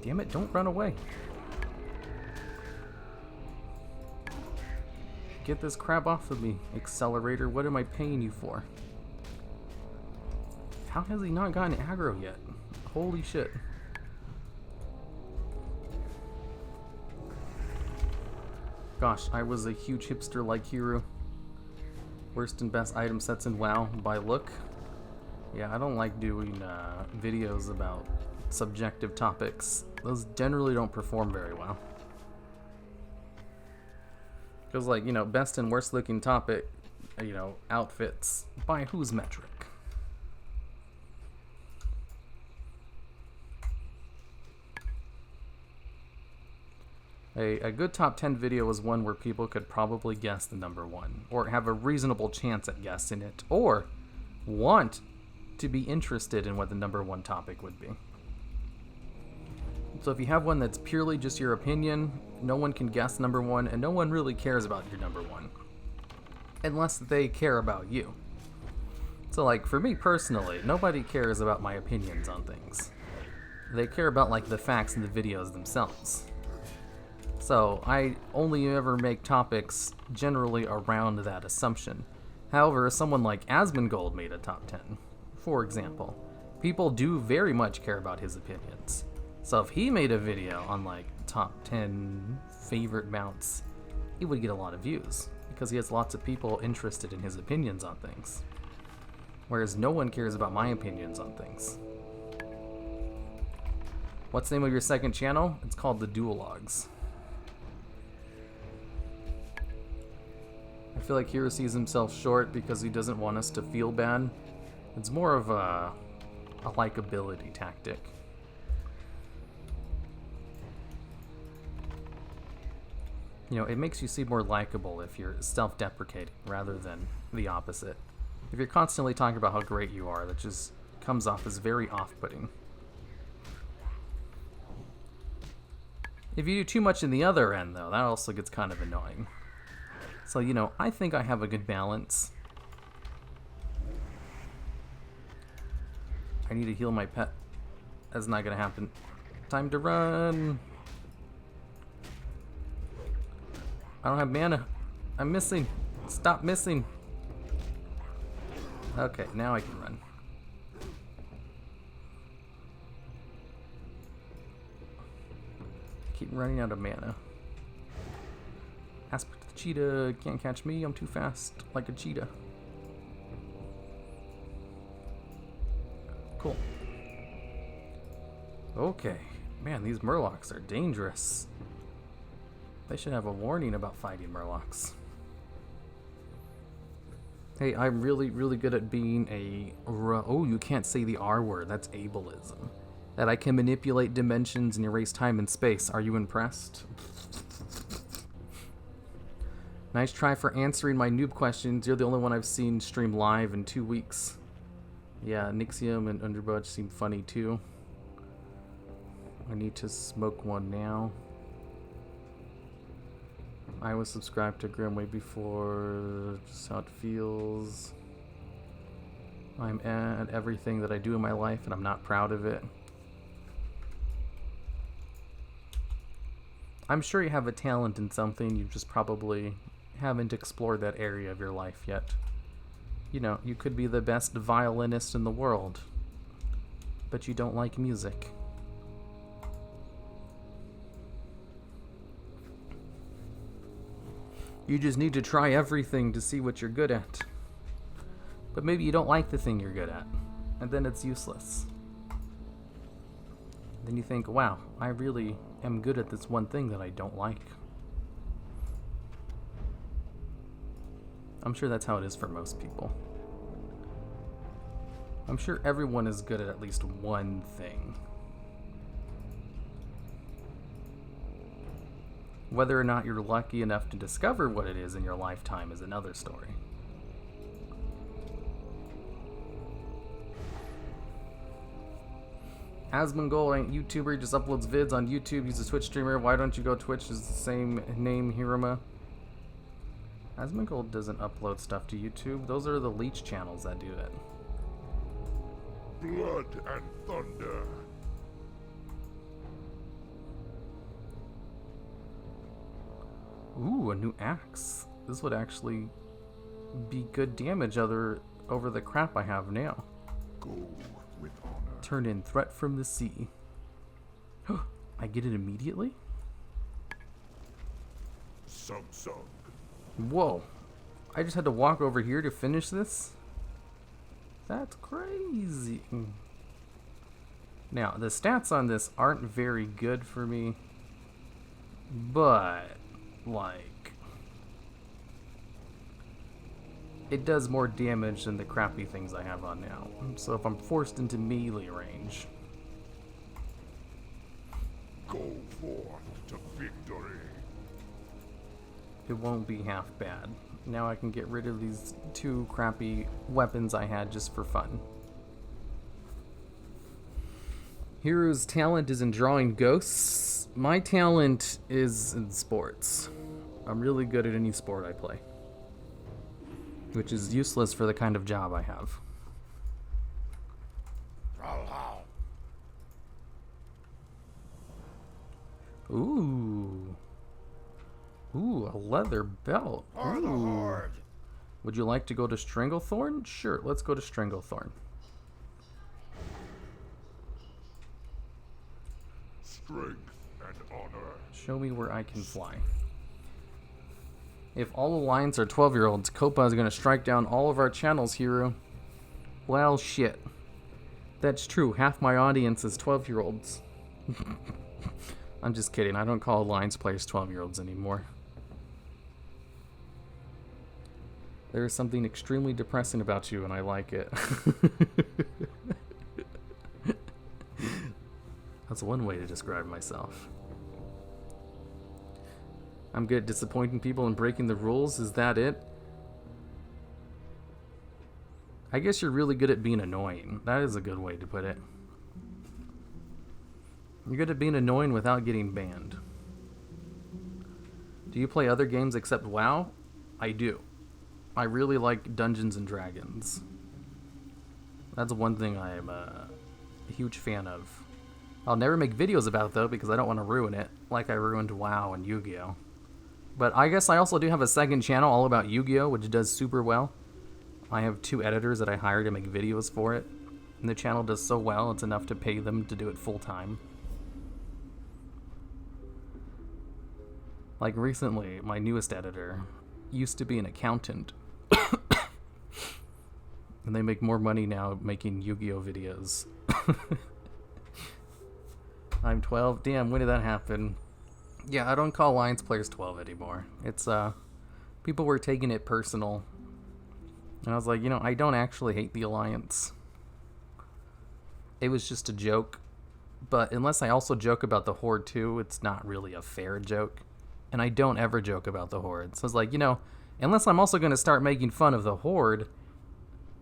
Damn it, don't run away. Get this crap off of me, Accelerator. What am I paying you for? How has he not gotten aggro yet? Holy shit. Gosh, I was a huge hipster like Hero. Worst and best item sets in WoW by look. Yeah, I don't like doing videos about subjective topics. Those generally don't perform very well. Because, like, you know, best and worst looking topic, you know, outfits. By whose metric? A good top 10 video is one where people could probably guess the number one, or have a reasonable chance at guessing it, or want to be interested in what the number one topic would be. So if you have one that's purely just your opinion, no one can guess number one, and no one really cares about your number one. Unless they care about you. So, like, for me personally, nobody cares about my opinions on things. They care about, like, the facts in the videos themselves. So, I only ever make topics generally around that assumption. However, someone like Asmongold made a top 10, for example. People do very much care about his opinions. So if he made a video on, like, top 10 favorite mounts, he would get a lot of views, because he has lots of people interested in his opinions on things. Whereas no one cares about my opinions on things. What's the name of your second channel? It's called The Duologues. I feel like Hero sees himself short because he doesn't want us to feel bad. It's more of a likability tactic. You know, it makes you seem more likable if you're self-deprecating rather than the opposite. If you're constantly talking about how great you are, that just comes off as very off-putting. If you do too much in the other end, though, that also gets kind of annoying. So, you know, I think I have a good balance. I need to heal my pet. That's not gonna happen. Time to run! I don't have mana. I'm missing. Stop missing. Okay, now I can run. Keep running out of mana. Aspect of the cheetah. Can't catch me. I'm too fast like a cheetah. Cool. Okay. Man, these murlocs are dangerous. They should have a warning about fighting murlocs. Hey, I'm really, really good at being a... Oh, you can't say the R word. That's ableism. That I can manipulate dimensions and erase time and space. Are you impressed? Nice try for answering my noob questions. You're the only one I've seen stream live in 2 weeks. Yeah, Nixium and Underbudge seem funny too. I need to smoke one now. I was subscribed to Grim way before, just how it feels. I'm at everything that I do in my life and I'm not proud of it. I'm sure you have a talent in something, you just probably haven't explored that area of your life yet. You know, you could be the best violinist in the world, but you don't like music. You just need to try everything to see what you're good at. But maybe you don't like the thing you're good at, and then it's useless. Then you think, wow, I really am good at this one thing that I don't like. I'm sure that's how it is for most people. I'm sure everyone is good at least one thing. Whether or not you're lucky enough to discover what it is in your lifetime is another story. Asmongold ain't YouTuber, he just uploads vids on YouTube, he's a Twitch streamer. Why don't you go Twitch? Is the same name, Hiruma? Asmongold doesn't upload stuff to YouTube. Those are the leech channels that do it. Blood and thunder. Ooh, a new axe. This would actually be good damage over the crap I have now. Go with honor. Turn in threat from the sea. I get it immediately? Sub-sub. Whoa. I just had to walk over here to finish this? That's crazy. Now, the stats on this aren't very good for me, but, like, it does more damage than the crappy things I have on now. So if I'm forced into melee range, Go forth to victory. it won't be half bad. Now I can get rid of these 2 crappy weapons I had just for fun. Hero's talent is in drawing ghosts. My talent is in sports. I'm really good at any sport I play, which is useless for the kind of job I have. Ooh. Ooh, a leather belt. Ooh. Would you like to go to Stranglethorn? Sure, let's go to Stranglethorn. Strength and honor. Show me where I can fly. If all alliance are 12-year-olds, Copa is going to strike down all of our channels, hero. Well, shit. That's true. Half my audience is 12-year-olds. I'm just kidding. I don't call alliance players 12-year-olds anymore. There is something extremely depressing about you, and I like it. That's one way to describe myself. I'm good at disappointing people and breaking the rules. Is that it? I guess you're really good at being annoying. That is a good way to put it. You're good at being annoying without getting banned. Do you play other games except WoW? I do. I really like Dungeons and Dragons. That's one thing I am a huge fan of. I'll never make videos about it though because I don't want to ruin it, like I ruined WoW and Yu-Gi-Oh! But I guess I also do have a second channel all about Yu-Gi-Oh! Which does super well. I have 2 editors that I hire to make videos for it. And the channel does so well, it's enough to pay them to do it full time. Like recently, my newest editor used to be an accountant. And they make more money now making Yu-Gi-Oh! Videos. I'm 12. Damn, when did that happen? Yeah, I don't call Alliance players 12 anymore. It's, people were taking it personal. And I was like, you know, I don't actually hate the Alliance. It was just a joke. But unless I also joke about the Horde too, it's not really a fair joke. And I don't ever joke about the Horde. So it's like, you know, unless I'm also going to start making fun of the Horde,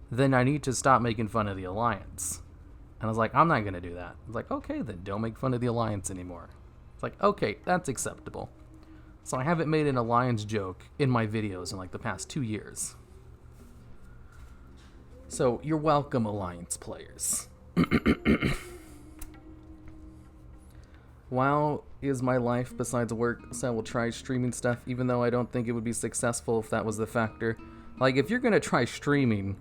then I need to stop making fun of the Alliance. And I was like, I'm not going to do that. I was like, okay, then don't make fun of the Alliance anymore. It's like, okay, that's acceptable. So I haven't made an Alliance joke in my videos in like the past 2 years. So you're welcome, Alliance players. WoW is my life besides work, so I will try streaming stuff, even though I don't think it would be successful if that was the factor. Like, if you're gonna try streaming,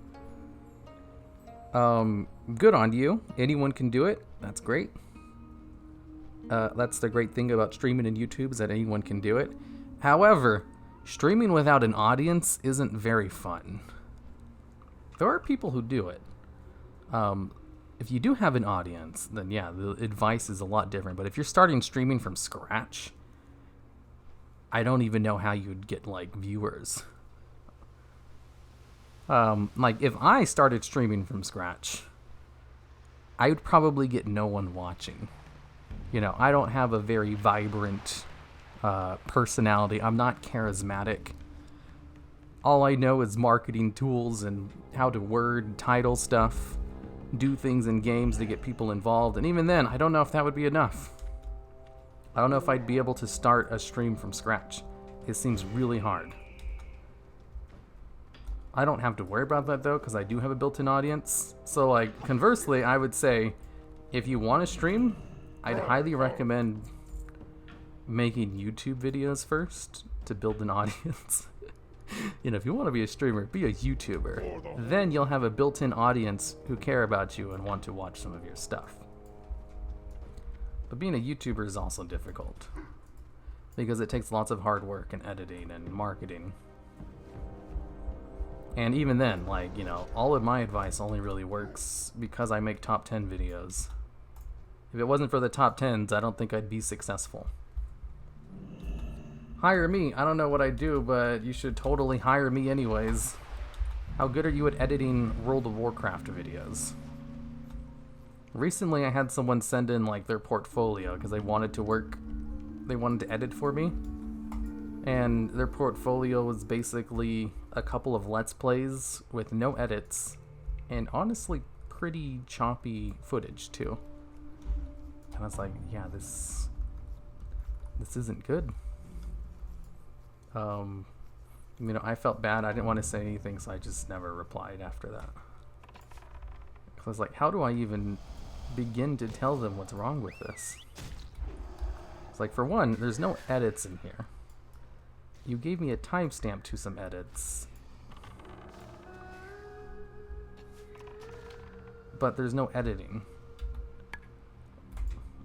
good on you. Anyone can do it. That's great. That's the great thing about streaming in YouTube, is that anyone can do it. However, streaming without an audience isn't very fun. There are people who do it. If you do have an audience, then yeah, the advice is a lot different. But if you're starting streaming from scratch, I don't even know how you'd get, like, viewers. Like, if I started streaming from scratch, I would probably get no one watching. You know, I don't have a very vibrant personality. I'm not charismatic. All I know is marketing tools and how to word title stuff, do things in games to get people involved, and even then, I don't know if that would be enough. I don't know if I'd be able to start a stream from scratch. It seems really hard. I don't have to worry about that though, because I do have a built-in audience. So, like, conversely, I would say, if you want to stream, I'd highly recommend making YouTube videos first to build an audience. You know, if you want to be a streamer, be a YouTuber. Then you'll have a built-in audience who care about you and want to watch some of your stuff. But being a YouTuber is also difficult, because it takes lots of hard work and editing and marketing. And even then, like, you know, all of my advice only really works because I make top 10 videos. If it wasn't for the top 10s, I don't think I'd be successful. Hire me. I don't know what I do, but you should totally hire me anyways. How good are you at editing World of Warcraft videos? Recently I had someone send in like their portfolio because they wanted to edit for me. And their portfolio was basically a couple of Let's Plays with no edits and honestly pretty choppy footage too. And I was like, yeah, this isn't good. You know, I felt bad. I didn't want to say anything, so I just never replied after that. I was like, how do I even begin to tell them what's wrong with this? It's like, for one, there's no edits in here. You gave me a timestamp to some edits. But there's no editing.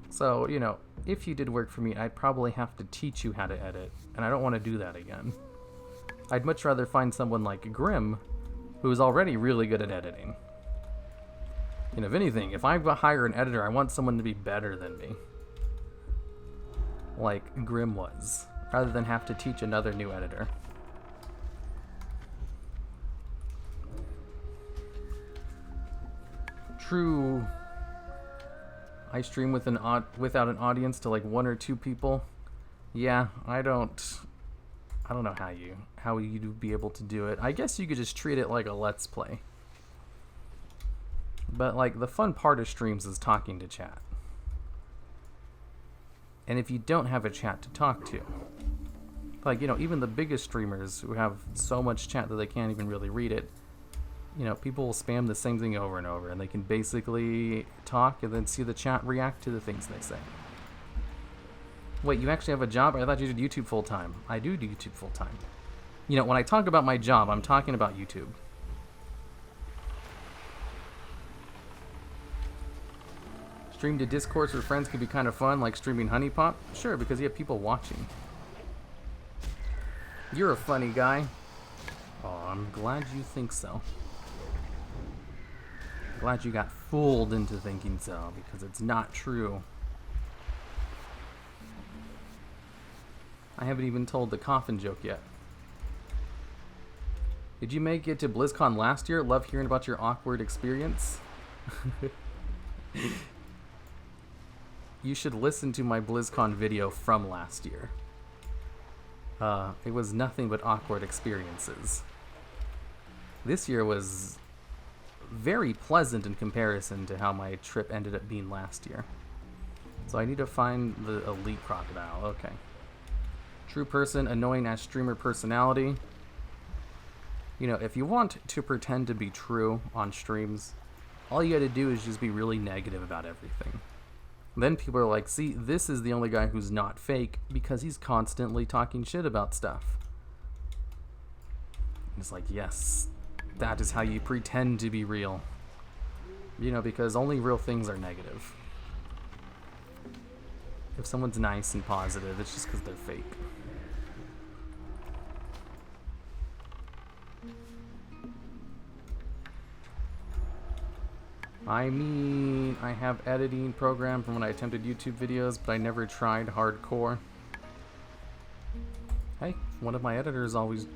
So, you know, if you did work for me, I'd probably have to teach you how to edit, and I don't want to do that again. I'd much rather find someone like Grim, who's already really good at editing. And if anything, if I hire an editor, I want someone to be better than me. Like Grim was, rather than have to teach another new editor. True. I stream with without an audience to like 1 or 2 people. Yeah, I don't know how you'd be able to do it. I guess you could just treat it like a Let's Play. But like the fun part of streams is talking to chat. And if you don't have a chat to talk to, like, you know, even the biggest streamers who have so much chat that they can't even really read it, you know, people will spam the same thing over and over, and they can basically talk and then see the chat react to the things they say. Wait, you actually have a job? I thought you did YouTube full-time. I do YouTube full-time. You know, when I talk about my job, I'm talking about YouTube. Stream to Discord with friends could be kind of fun, like streaming Honey Pop. Sure, because you have people watching. You're a funny guy. Oh, I'm glad you think so. Glad you got fooled into thinking so, because it's not true. I haven't even told the Coffin joke yet. Did you make it to BlizzCon last year? Love hearing about your awkward experience. You should listen to my BlizzCon video from last year. It was nothing but awkward experiences. This year was very pleasant in comparison to how my trip ended up being last year. So I need to find the elite crocodile. Okay. True person, annoying as streamer personality. You know, if you want to pretend to be true on streams, all you gotta do is just be really negative about everything. Then people are like, see, this is the only guy who's not fake because he's constantly talking shit about stuff. And it's like, yes, that is how you pretend to be real. You know, because only real things are negative. If someone's nice and positive, it's just because they're fake. I mean, I have editing program from when I attempted YouTube videos, but I never tried hardcore. Hey, one of my editors always,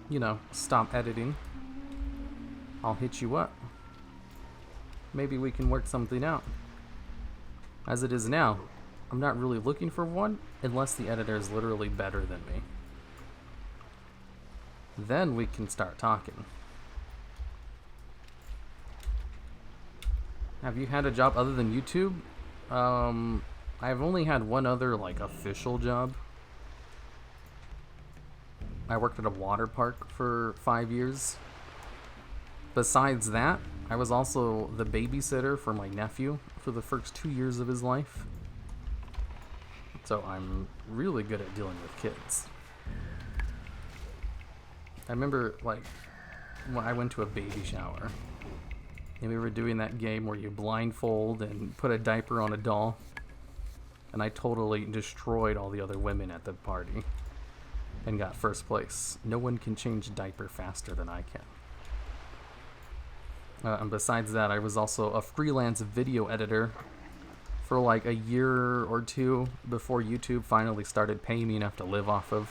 you know, stop editing. I'll hit you up. Maybe we can work something out. As it is now, I'm not really looking for one unless the editor is literally better than me. Then we can start talking. Have you had a job other than YouTube? I've only had one other, like, official job. I worked at a water park for 5 years. Besides that, I was also the babysitter for my nephew for the first 2 years of his life. So I'm really good at dealing with kids. I remember, like, when I went to a baby shower. And we were doing that game where you blindfold and put a diaper on a doll. And I totally destroyed all the other women at the party. And got first place. No one can change a diaper faster than I can. And besides that, I was also a freelance video editor for like a year or two before YouTube finally started paying me enough to live off of.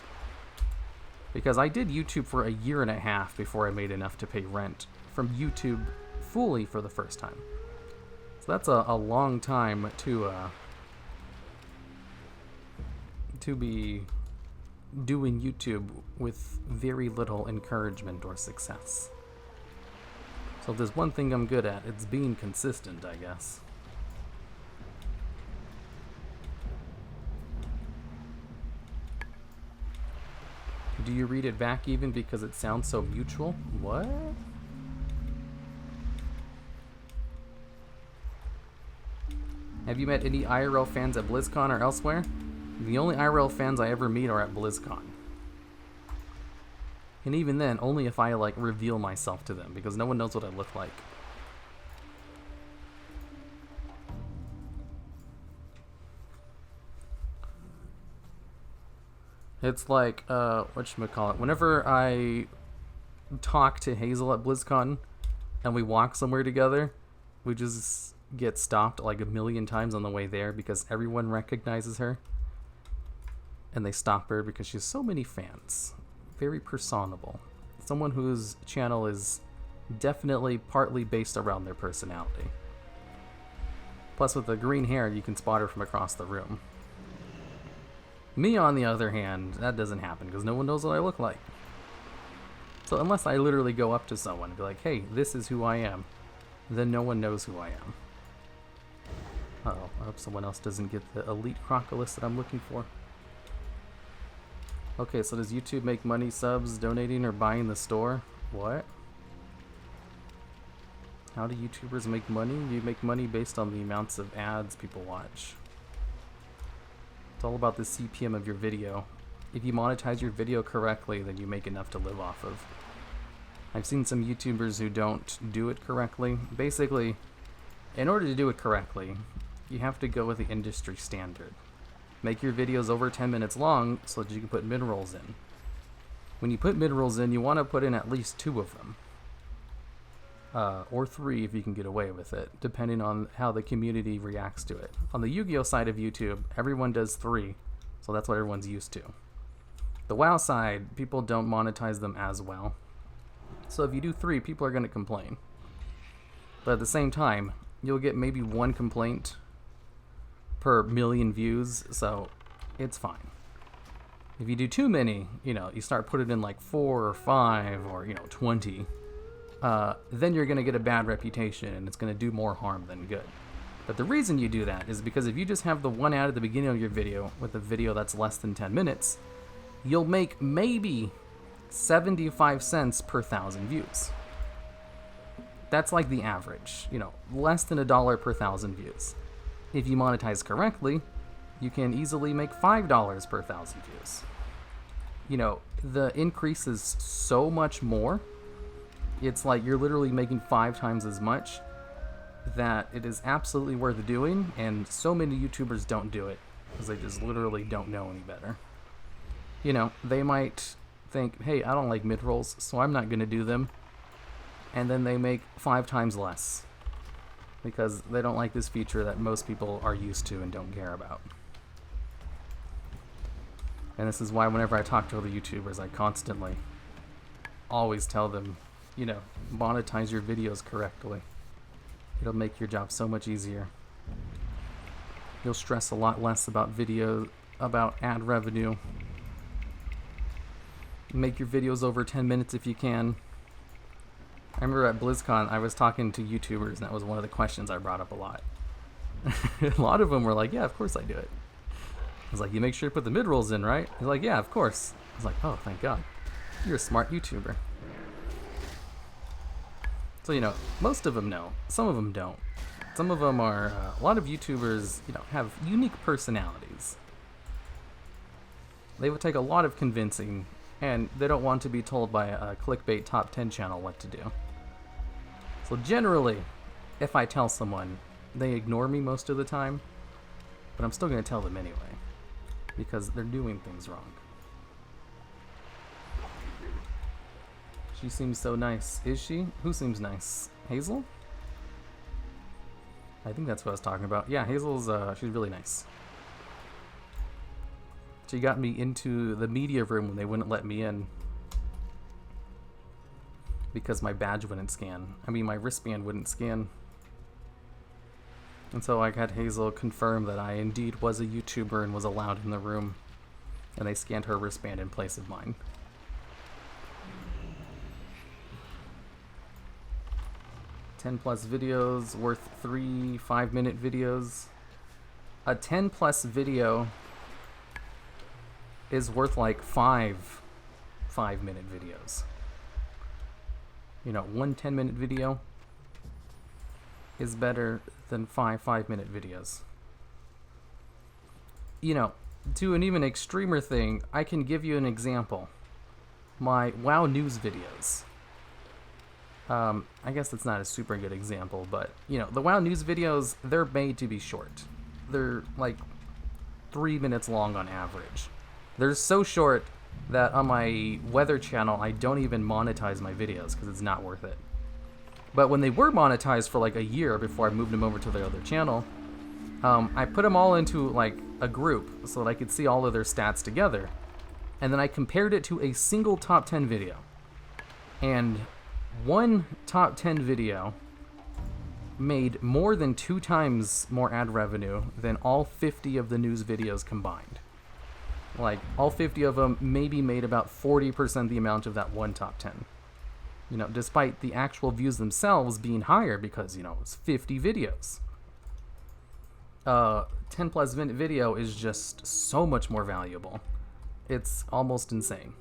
Because I did YouTube for a year and a half before I made enough to pay rent from YouTube fully for the first time. So that's a long time to be doing YouTube with very little encouragement or success. So if there's one thing I'm good at, it's being consistent, I guess. Do you read it back even because it sounds so mutual? What? Have you met any IRL fans at BlizzCon or elsewhere? The only IRL fans I ever meet are at BlizzCon. And even then, only if I, like, reveal myself to them, because no one knows what I look like. It's like, whatchamacallit, whenever I talk to Hazel at BlizzCon, and we walk somewhere together, we just get stopped like a million times on the way there, because everyone recognizes her. And they stop her because she has so many fans. Very personable. Someone whose channel is definitely partly based around their personality. Plus, with the green hair, you can spot her from across the room. Me, on the other hand, that doesn't happen because no one knows what I look like. So unless I literally go up to someone and be like, hey, this is who I am, then no one knows who I am. Uh-oh, I hope someone else doesn't get the elite Crocolus that I'm looking for. Okay, so does YouTube make money subs donating or buying the store? What? How do YouTubers make money? You make money based on the amounts of ads people watch. It's all about the CPM of your video. If you monetize your video correctly, then you make enough to live off of. I've seen some YouTubers who don't do it correctly. Basically, in order to do it correctly, you have to go with the industry standard. Make your videos over 10 minutes long so that you can put mid-rolls in. When you put mid-rolls in, you want to put in at least 2 of them. Or 3 if you can get away with it, depending on how the community reacts to it. On the Yu-Gi-Oh side of YouTube, everyone does 3, so that's what everyone's used to. The WoW side, people don't monetize them as well. So if you do 3, people are going to complain. But at the same time, you'll get maybe 1 complaint per million views, so it's fine. If you do too many, you start putting in like 4 or 5 or 20, then you're gonna get a bad reputation and it's gonna do more harm than good. But the reason you do that is because if you just have the one ad at the beginning of your video with a video that's less than 10 minutes, you'll make maybe 75 cents per 1,000 views. That's like the average, less than $1 per 1,000 views. If you monetize correctly, you can easily make $5 per 1,000 views. The increase is so much more. It's like you're literally making 5 times as much, that it is absolutely worth doing, and so many YouTubers don't do it because they just literally don't know any better. They might think, hey, I don't like mid-rolls, so I'm not going to do them, and then they make 5 times less because they don't like this feature that most people are used to and don't care about. And this is why whenever I talk to other YouTubers, I constantly always tell them, monetize your videos correctly. It'll make your job so much easier. You'll stress a lot less about ad revenue. Make your videos over 10 minutes if you can. I remember at BlizzCon, I was talking to YouTubers, and that was one of the questions I brought up a lot. A lot of them were like, yeah, of course I do it. I was like, you make sure to put the mid-rolls in, right? He's like, yeah, of course. I was like, oh, thank God. You're a smart YouTuber. So, most of them know. Some of them don't. Some of them are, a lot of YouTubers, have unique personalities. They would take a lot of convincing, and they don't want to be told by a clickbait top 10 channel what to do. So generally, if I tell someone, they ignore me most of the time, but I'm still going to tell them anyway, because they're doing things wrong. She seems so nice. Is she? Who seems nice? Hazel? I think that's what I was talking about. Yeah, Hazel's, she's really nice. She got me into the media room when they wouldn't let me in. because my badge wouldn't scan. I mean, my wristband wouldn't scan. And so I had Hazel confirm that I indeed was a YouTuber and was allowed in the room. And they scanned her wristband in place of mine. +10 videos worth 3 5-minute videos. A 10+ video is worth like 5 5-minute videos. You know, one 10-minute video is better than 5 5-minute videos. You know, to an even extremer thing, I can give you an example. My WoW news videos. I guess that's not a super good example, but, you know, the WoW news videos, they're made to be short. They're like 3 minutes long on average. They're so short that on my weather channel, I don't even monetize my videos because it's not worth it. But when they were monetized for like a year before I moved them over to the other channel, I put them all into like a group so that I could see all of their stats together. And then I compared it to a single top 10 video. And one top 10 video made more than 2 times more ad revenue than all 50 of the news videos combined. Like, all 50 of them maybe made about 40% the amount of that one top 10. You know, despite the actual views themselves being higher because, you know, it's 50 videos. 10+ minute video is just so much more valuable. It's almost insane.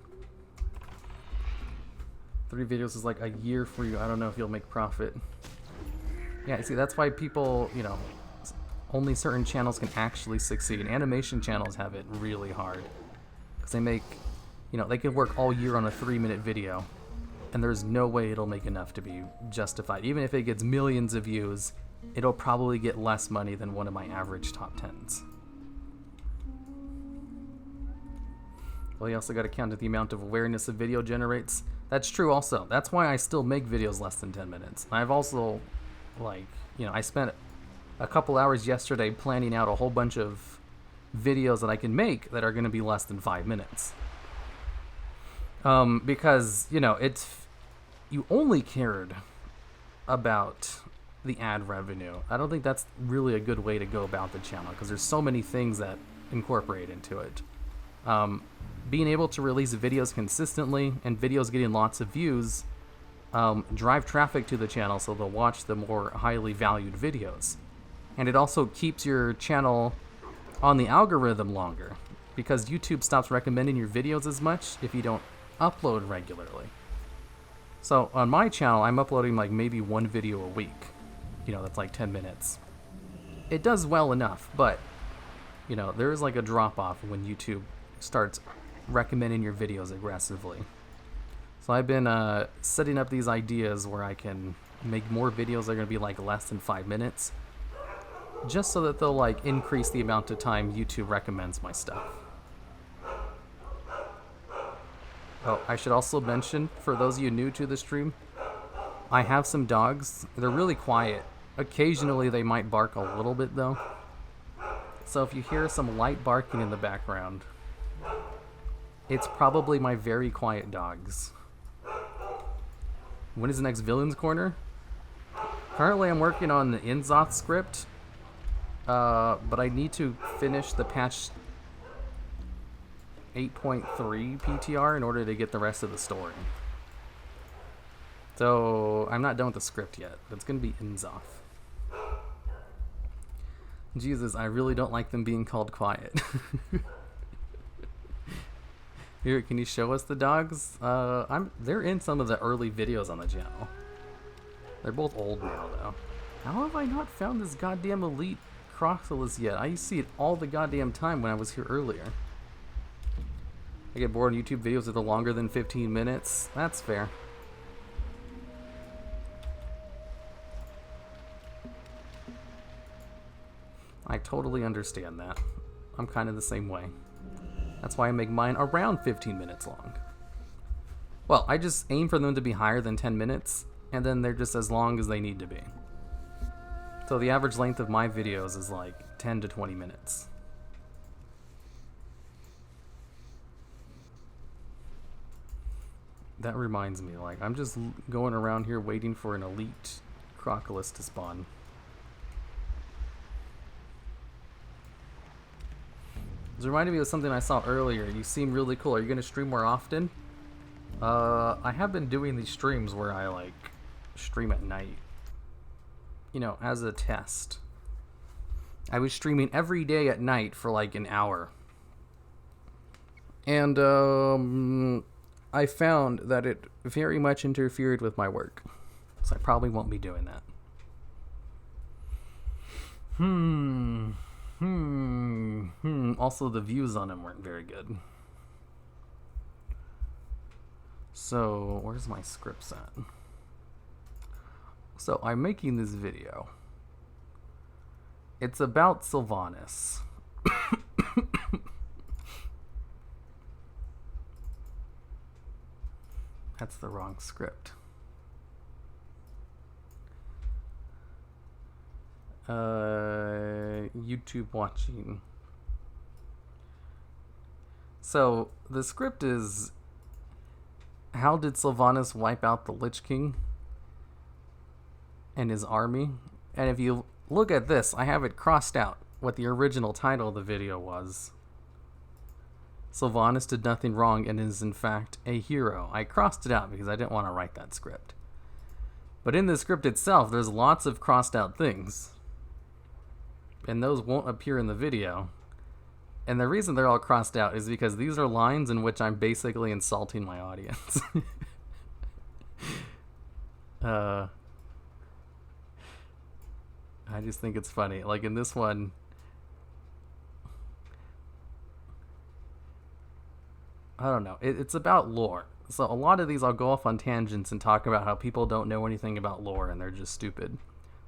3 videos is like a year for you. I don't know if you'll make profit. Yeah, see, that's why people, you know, only certain channels can actually succeed. Animation channels have it really hard. Because they make, you know, they can work all year on a 3-minute video. And there's no way it'll make enough to be justified. Even if it gets millions of views, it'll probably get less money than one of my average top 10s. Well, you also got to count the amount of awareness a video generates. That's true also. That's why I still make videos less than 10 minutes. I've also, like, you know, I spent a couple hours yesterday planning out a whole bunch of videos that I can make that are going to be less than 5 minutes. Because, you know, you only cared about the ad revenue. I don't think that's really a good way to go about the channel because there's so many things that incorporate into it. Being able to release videos consistently and videos getting lots of views drive traffic to the channel so they'll watch the more highly valued videos. And it also keeps your channel on the algorithm longer because YouTube stops recommending your videos as much if you don't upload regularly. So on my channel, I'm uploading like maybe 1 video a week. You know, that's like 10 minutes. It does well enough, but, you know, there is like a drop-off when YouTube starts recommending your videos aggressively. So I've been setting up these ideas where I can make more videos that are going to be like less than 5 minutes, just so that they'll like increase the amount of time YouTube recommends my stuff. Oh, I should also mention, for those of you new to the stream, I have some dogs. They're really quiet. Occasionally they might bark a little bit though. So if you hear some light barking in the background, it's probably my very quiet dogs. When is the next Villains Corner? Currently I'm working on the Inzoth script, but I need to finish the patch 8.3 PTR in order to get the rest of the story. So I'm not done with the script yet, but it's going to be Inzoth. Jesus, I really don't like them being called quiet. Here, can you show us the dogs? They're in some of the early videos on the channel. They're both old now, though. How have I not found this goddamn elite Croxolus yet? I used to see it all the goddamn time when I was here earlier. I get bored on YouTube videos that are longer than 15 minutes. That's fair. I totally understand that. I'm kind of the same way. That's why I make mine around 15 minutes long. Well, I just aim for them to be higher than 10 minutes, and then they're just as long as they need to be. So the average length of my videos is like 10 to 20 minutes. That reminds me, like, I'm just going around here waiting for an elite Crocolus to spawn. It's reminded me of something I saw earlier. You seem really cool. Are you going to stream more often? I have been doing these streams where I, like, stream at night. You know, as a test. I was streaming every day at night for, like, an hour. And, I found that it very much interfered with my work. So I probably won't be doing that. Also, the views on him weren't very good. So, where's my scripts at? So, I'm making this video. It's about Sylvanas. That's the wrong script. YouTube watching. So, the script is, how did Sylvanas wipe out the Lich King and his army? And if you look at this, I have it crossed out what the original title of the video was. Sylvanas did nothing wrong and is in fact a hero. I crossed it out because I didn't want to write that script. But in the script itself, there's lots of crossed out things. And those won't appear in the video. And the reason they're all crossed out is because these are lines in which I'm basically insulting my audience. I just think it's funny. Like in this one, I don't know. It's about lore. So a lot of these I'll go off on tangents and talk about how people don't know anything about lore and they're just stupid.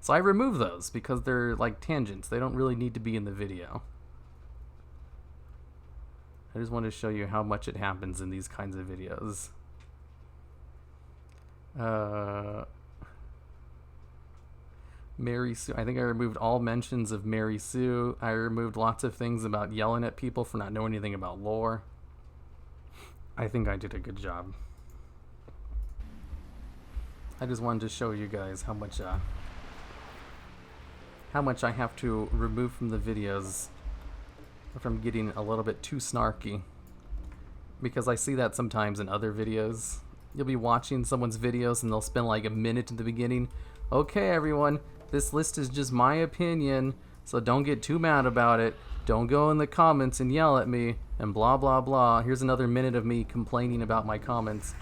So I remove those because they're like tangents. They don't really need to be in the video. I just want to show you how much it happens in these kinds of videos. Mary Sue. I think I removed all mentions of Mary Sue. I removed lots of things about yelling at people for not knowing anything about lore. I think I did a good job. I just wanted to show you guys how much I have to remove from the videos from getting a little bit too snarky. Because I see that sometimes in other videos. You'll be watching someone's videos and they'll spend like a minute in the beginning. Okay, everyone, this list is just my opinion, so don't get too mad about it. Don't go in the comments and yell at me and blah blah blah. Here's another minute of me complaining about my comments.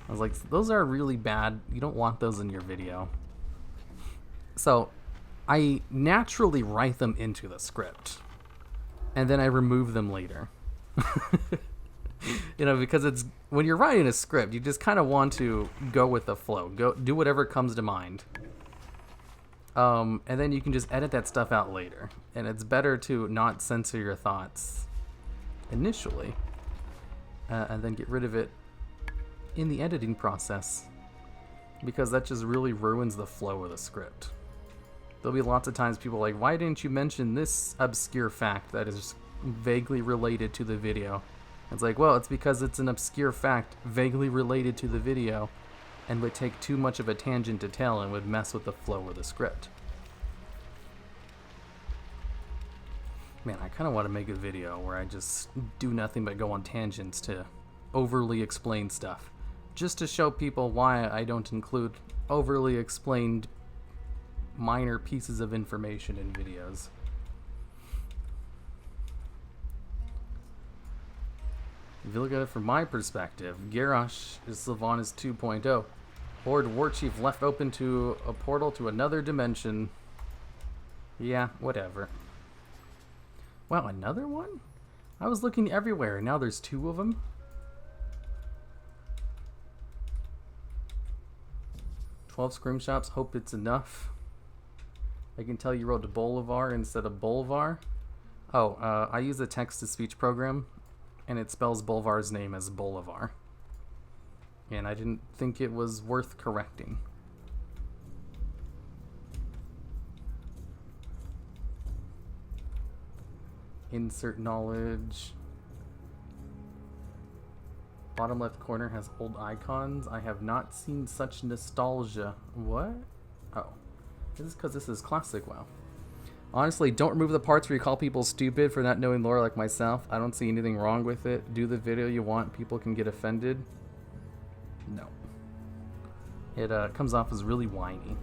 I was like, those are really bad. You don't want those in your video. So I naturally write them into the script and then I remove them later. You know, because it's when you're writing a script, you just kind of want to go with the flow. Go do whatever comes to mind. And then you can just edit that stuff out later. And it's better to not censor your thoughts initially, and then get rid of it in the editing process, because that just really ruins the flow of the script. There'll be lots of times people are like, why didn't you mention this obscure fact that is vaguely related to the video? It's like, well, it's because it's an obscure fact vaguely related to the video and would take too much of a tangent to tell and would mess with the flow of the script. Man, I kind of want to make a video where I just do nothing but go on tangents to overly explain stuff, just to show people why I don't include overly explained minor pieces of information in videos. If you look at it from my perspective, Garrosh is Sylvanas 2.0. Horde Warchief left open to a portal to another dimension. Yeah, whatever. Wow, another one? I was looking everywhere, and now there's 2 of them? 12 screenshots, hope it's enough. I can tell you wrote Bolivar instead of Bolvar. Oh, I use a text-to-speech program, and it spells Bolvar's name as Bolivar. And I didn't think it was worth correcting. Insert knowledge. Bottom left corner has old icons. I have not seen such nostalgia. What? Oh. This is because this is classic WoW. Honestly, don't remove the parts where you call people stupid for not knowing lore like myself. I don't see anything wrong with it. Do the video you want. People can get offended. No. It comes off as really whiny.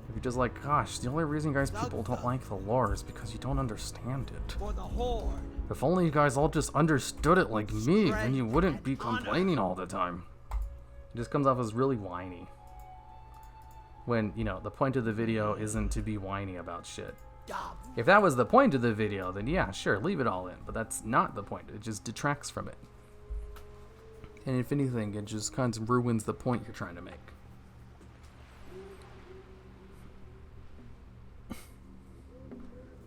If you're just like, gosh, the only reason guys people don't like the lore is because you don't understand it. For the horde. If only you guys all just understood it like me, then you wouldn't be complaining all the time. It just comes off as really whiny. When, you know, the point of the video isn't to be whiny about shit. If that was the point of the video, then yeah, sure, leave it all in. But that's not the point. It just detracts from it. And if anything, it just kind of ruins the point you're trying to make.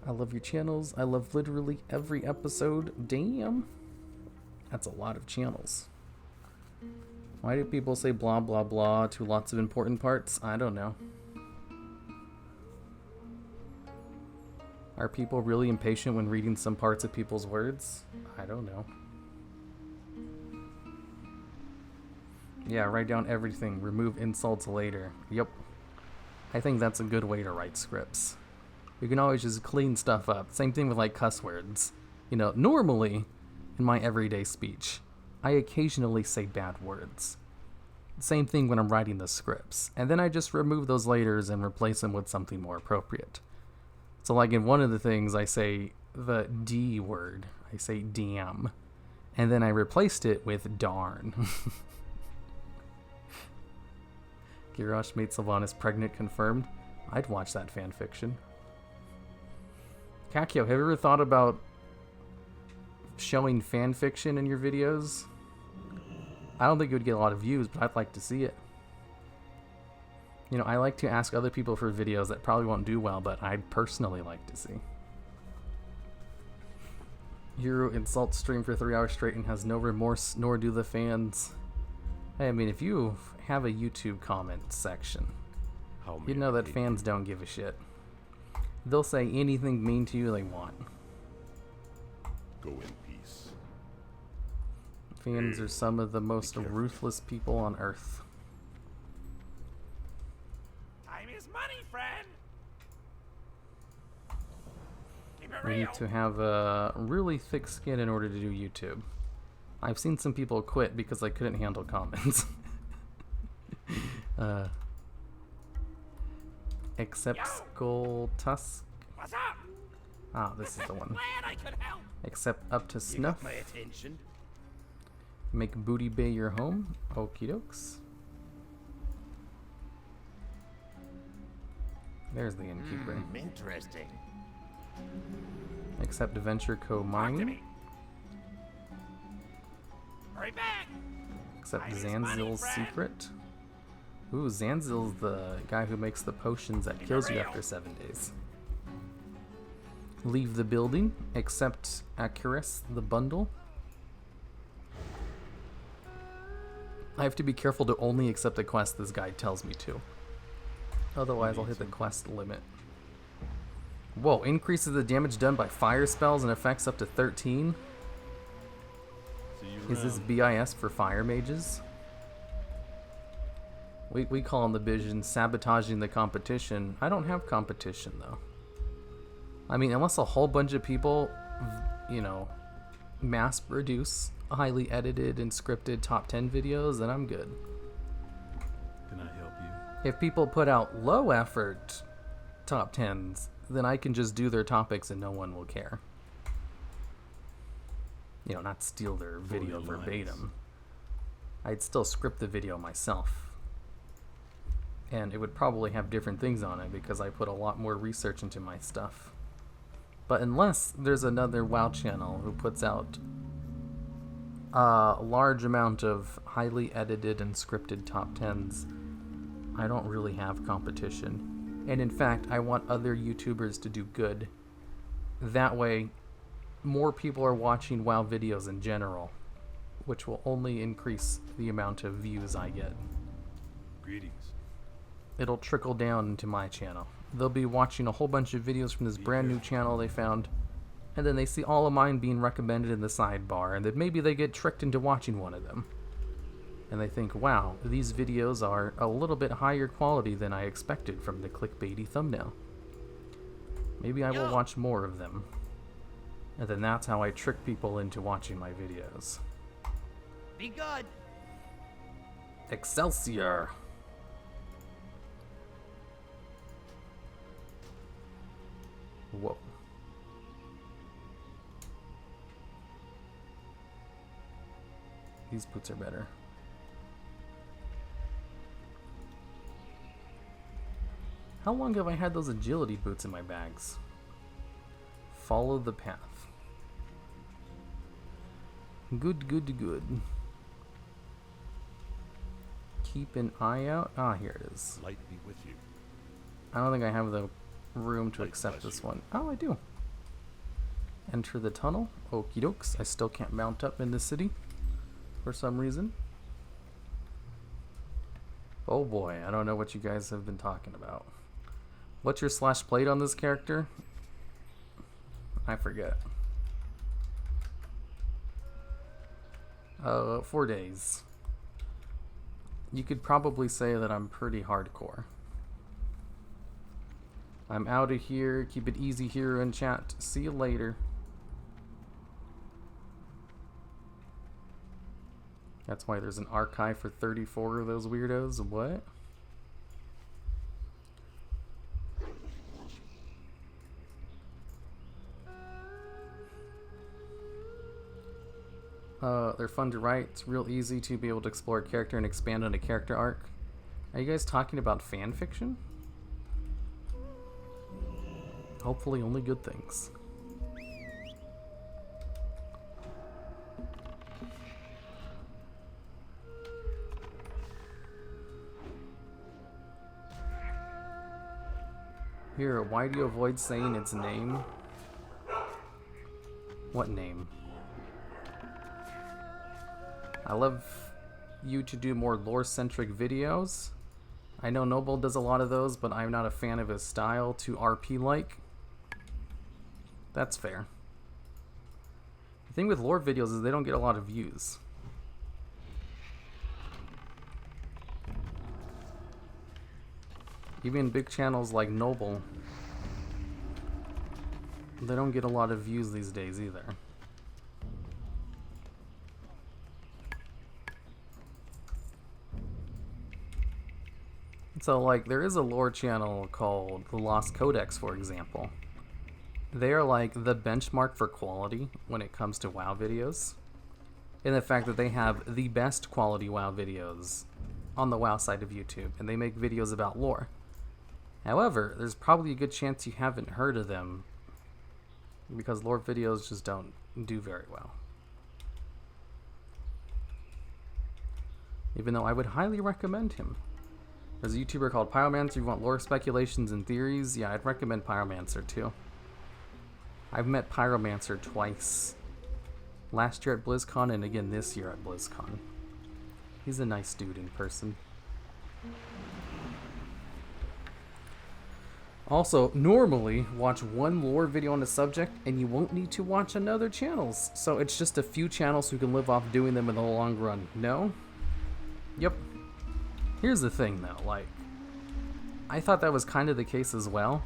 I love your channels. I love literally every episode. Damn. That's a lot of channels. Why do people say blah blah blah to lots of important parts? I don't know. Are people really impatient when reading some parts of people's words? I don't know. Yeah, write down everything. Remove insults later. Yep. I think that's a good way to write scripts. You can always just clean stuff up. Same thing with like cuss words. You know, normally in my everyday speech, I occasionally say bad words. Same thing when I'm writing the scripts. And then I just remove those laters and replace them with something more appropriate. So like in one of the things I say the D word. I say damn. And then I replaced it with darn. Girash made Sylvanas pregnant confirmed. I'd watch that fan fiction. Kakio, have you ever thought about showing fan fiction in your videos? I don't think it would get a lot of views, but I'd like to see it. You know, I like to ask other people for videos that probably won't do well, but I'd personally like to see. Hero insults stream for 3 hours straight and has no remorse, nor do the fans. Hey, I mean, if you have a YouTube comment section, you know that fans don't give a shit. They'll say anything mean to you they want. Go in peace. Fans are some of the most ruthless people on Earth. Time is money, friend. Keep it You real. need to have a really thick skin in order to do YouTube. I've seen some people quit because they couldn't handle comments. Except Skull Tusk. What's up? Ah, this is the one. Glad I could help. Except up to You got snuff. my attention. Make Booty Bay your home. Okie dokes. There's the innkeeper. Interesting. Accept Adventure Co. Talk to Mining. me. Hurry back. Accept Time is money, Zanzil's friend. secret. Ooh, Zanzil's the guy who makes the potions that kills you after 7 days. Leave the building. Accept Acurus, the bundle. I have to be careful to only accept a quest this guide tells me to. Otherwise, I'll hit the quest limit. Whoa, increases the damage done by fire spells and effects up to 13? Is this BIS for fire mages? We call on the vision sabotaging the competition. I don't have competition, though. I mean, unless a whole bunch of people, you know, mass produce highly edited and scripted top 10 videos, then I'm good. Can I help you? If people put out low effort top 10s, then I can just do their topics and no one will care. You know, not steal their video your lines. verbatim. I'd still script the video myself. And it would probably have different things on it because I put a lot more research into my stuff. But unless there's another WoW channel who puts out a large amount of highly edited and scripted top 10s, I don't really have competition. And in fact, I want other YouTubers to do good. That way, more people are watching WoW videos in general, which will only increase the amount of views I get. Greetings. It'll trickle down into my channel. They'll be watching a whole bunch of videos from this brand new channel they found, and then they see all of mine being recommended in the sidebar, and then maybe they get tricked into watching one of them. And they think, wow, these videos are a little bit higher quality than I expected from the clickbaity thumbnail. Maybe I will watch more of them. And then that's how I trick people into watching my videos. Be good. Excelsior! Whoa. These boots are better. How long have I had those agility boots in my bags? Follow the path. Good, good, good. Keep an eye out. Ah, here it is. Light be with you. I don't think I have the room to Light accept bless this you. one. Oh, I do. Enter the tunnel. Okie dokes. I still can't mount up in the city for some reason. Oh boy, I don't know what you guys have been talking about. What's your slash plate on this character? I forget. 4 days. You could probably say that I'm pretty hardcore. I'm out of here. Keep it easy here in chat. See you later. That's why there's an archive for 34 of those weirdos. What? They're fun to write. It's real easy to be able to explore a character and expand on a character arc. Are you guys talking about fan fiction? Hopefully only good things. Here, why do you avoid saying its name? What name? I love you to do more lore-centric videos. I know Noble does a lot of those, but I'm not a fan of his style, too RP-like. That's fair. The thing with lore videos is they don't get a lot of views. Even big channels like Noble, they don't get a lot of views these days either. So, like, there is a lore channel called The Lost Codex, for example. They are, like, the benchmark for quality when it comes to WoW videos. In the fact that they have the best quality WoW videos on the WoW side of YouTube, and they make videos about lore. However, there's probably a good chance you haven't heard of them because lore videos just don't do very well. Even though I would highly recommend him. There's a YouTuber called Pyromancer. If you want lore speculations and theories, yeah, I'd recommend Pyromancer too. I've met Pyromancer twice. Last year at BlizzCon and again this year at BlizzCon. He's a nice dude in person. Also, normally, watch one lore video on a subject and you won't need to watch another channels. So it's just a few channels who can live off doing them in the long run. No? Yep. Here's the thing though, like, I thought that was kind of the case as well.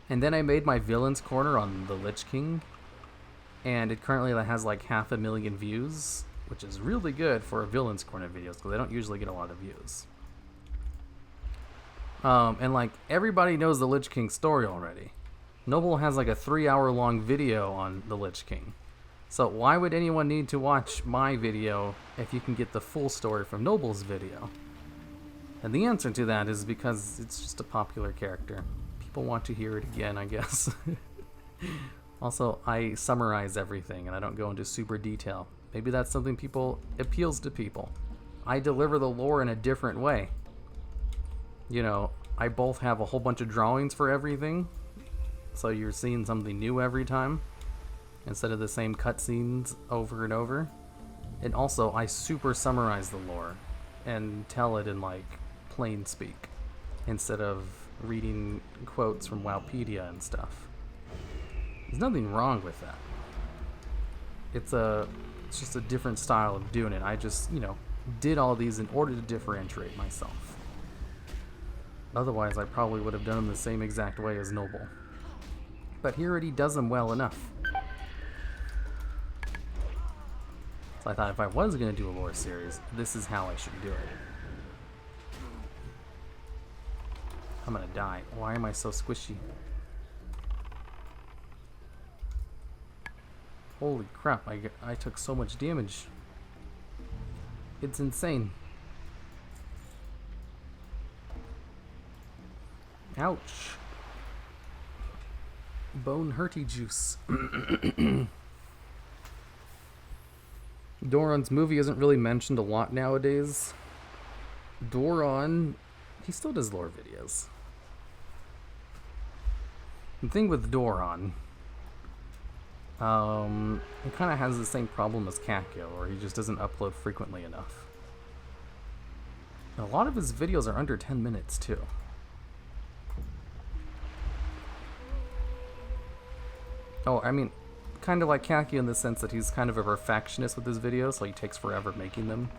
And then I made my Villains Corner on the Lich King. And it currently has like 500,000 views, which is really good for a Villains Corner videos because they don't usually get a lot of views. And like, everybody knows the Lich King story already. Noble has like a 3-hour-long video on the Lich King. So why would anyone need to watch my video if you can get the full story from Noble's video? And the answer to that is because it's just a popular character. People want to hear it again, I guess. Also, I summarize everything and I don't go into super detail. Maybe that's something appeals to people. I deliver the lore in a different way. You know, I both have a whole bunch of drawings for everything, so you're seeing something new every time, instead of the same cutscenes over and over. And also, I super summarize the lore, and tell it in, like, plain speak, instead of reading quotes from Wowpedia and stuff. There's nothing wrong with that. It's just a different style of doing it. I just, did all these in order to differentiate myself. Otherwise, I probably would have done them the same exact way as Noble. But he already does them well enough. So I thought if I was going to do a lore series, this is how I should do it. I'm going to die. Why am I so squishy? Holy crap, I took so much damage. It's insane. Ouch. Bone hurty juice. Doran's movie isn't really mentioned a lot nowadays. Doran, he still does lore videos. The thing with Doran, it kind of has the same problem as Kakyo, or he just doesn't upload frequently enough. And a lot of his videos are under 10 minutes too. Oh, I mean, kind of like Kakyo in the sense that he's kind of a perfectionist with his videos, so he takes forever making them.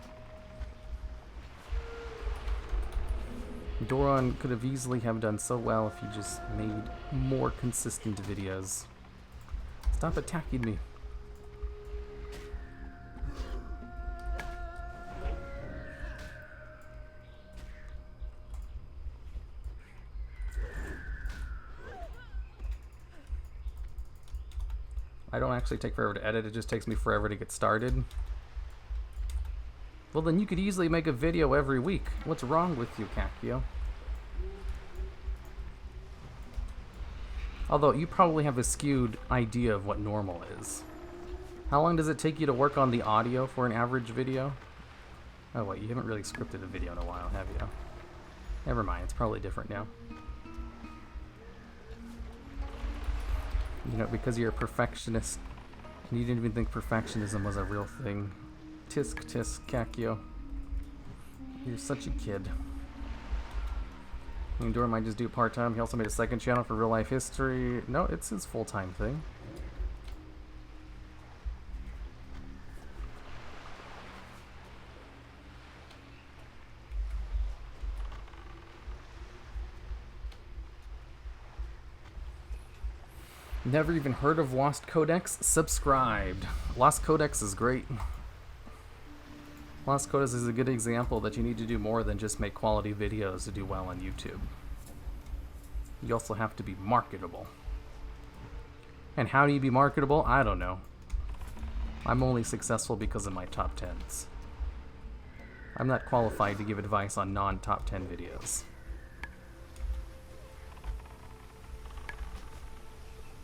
Doran could have easily have done so well if he just made more consistent videos. Stop attacking me. I don't actually take forever to edit, it just takes me forever to get started. Well, then you could easily make a video every week. What's wrong with you, Kakyo? Although, you probably have a skewed idea of what normal is. How long does it take you to work on the audio for an average video? Oh wait, you haven't really scripted a video in a while, have you? Never mind, it's probably different now. You know, because you're a perfectionist, and you didn't even think perfectionism was a real thing. Tisk tisk, Kakyo. You're such a kid. I mean, Doran might just do it part-time. He also made a second channel for real life history. No, it's his full-time thing. Never even heard of Lost Codex? Subscribed. Lost Codex is great. Lost Codex is a good example that you need to do more than just make quality videos to do well on YouTube. You also have to be marketable. And how do you be marketable? I don't know. I'm only successful because of my top 10s. I'm not qualified to give advice on non-top 10 videos.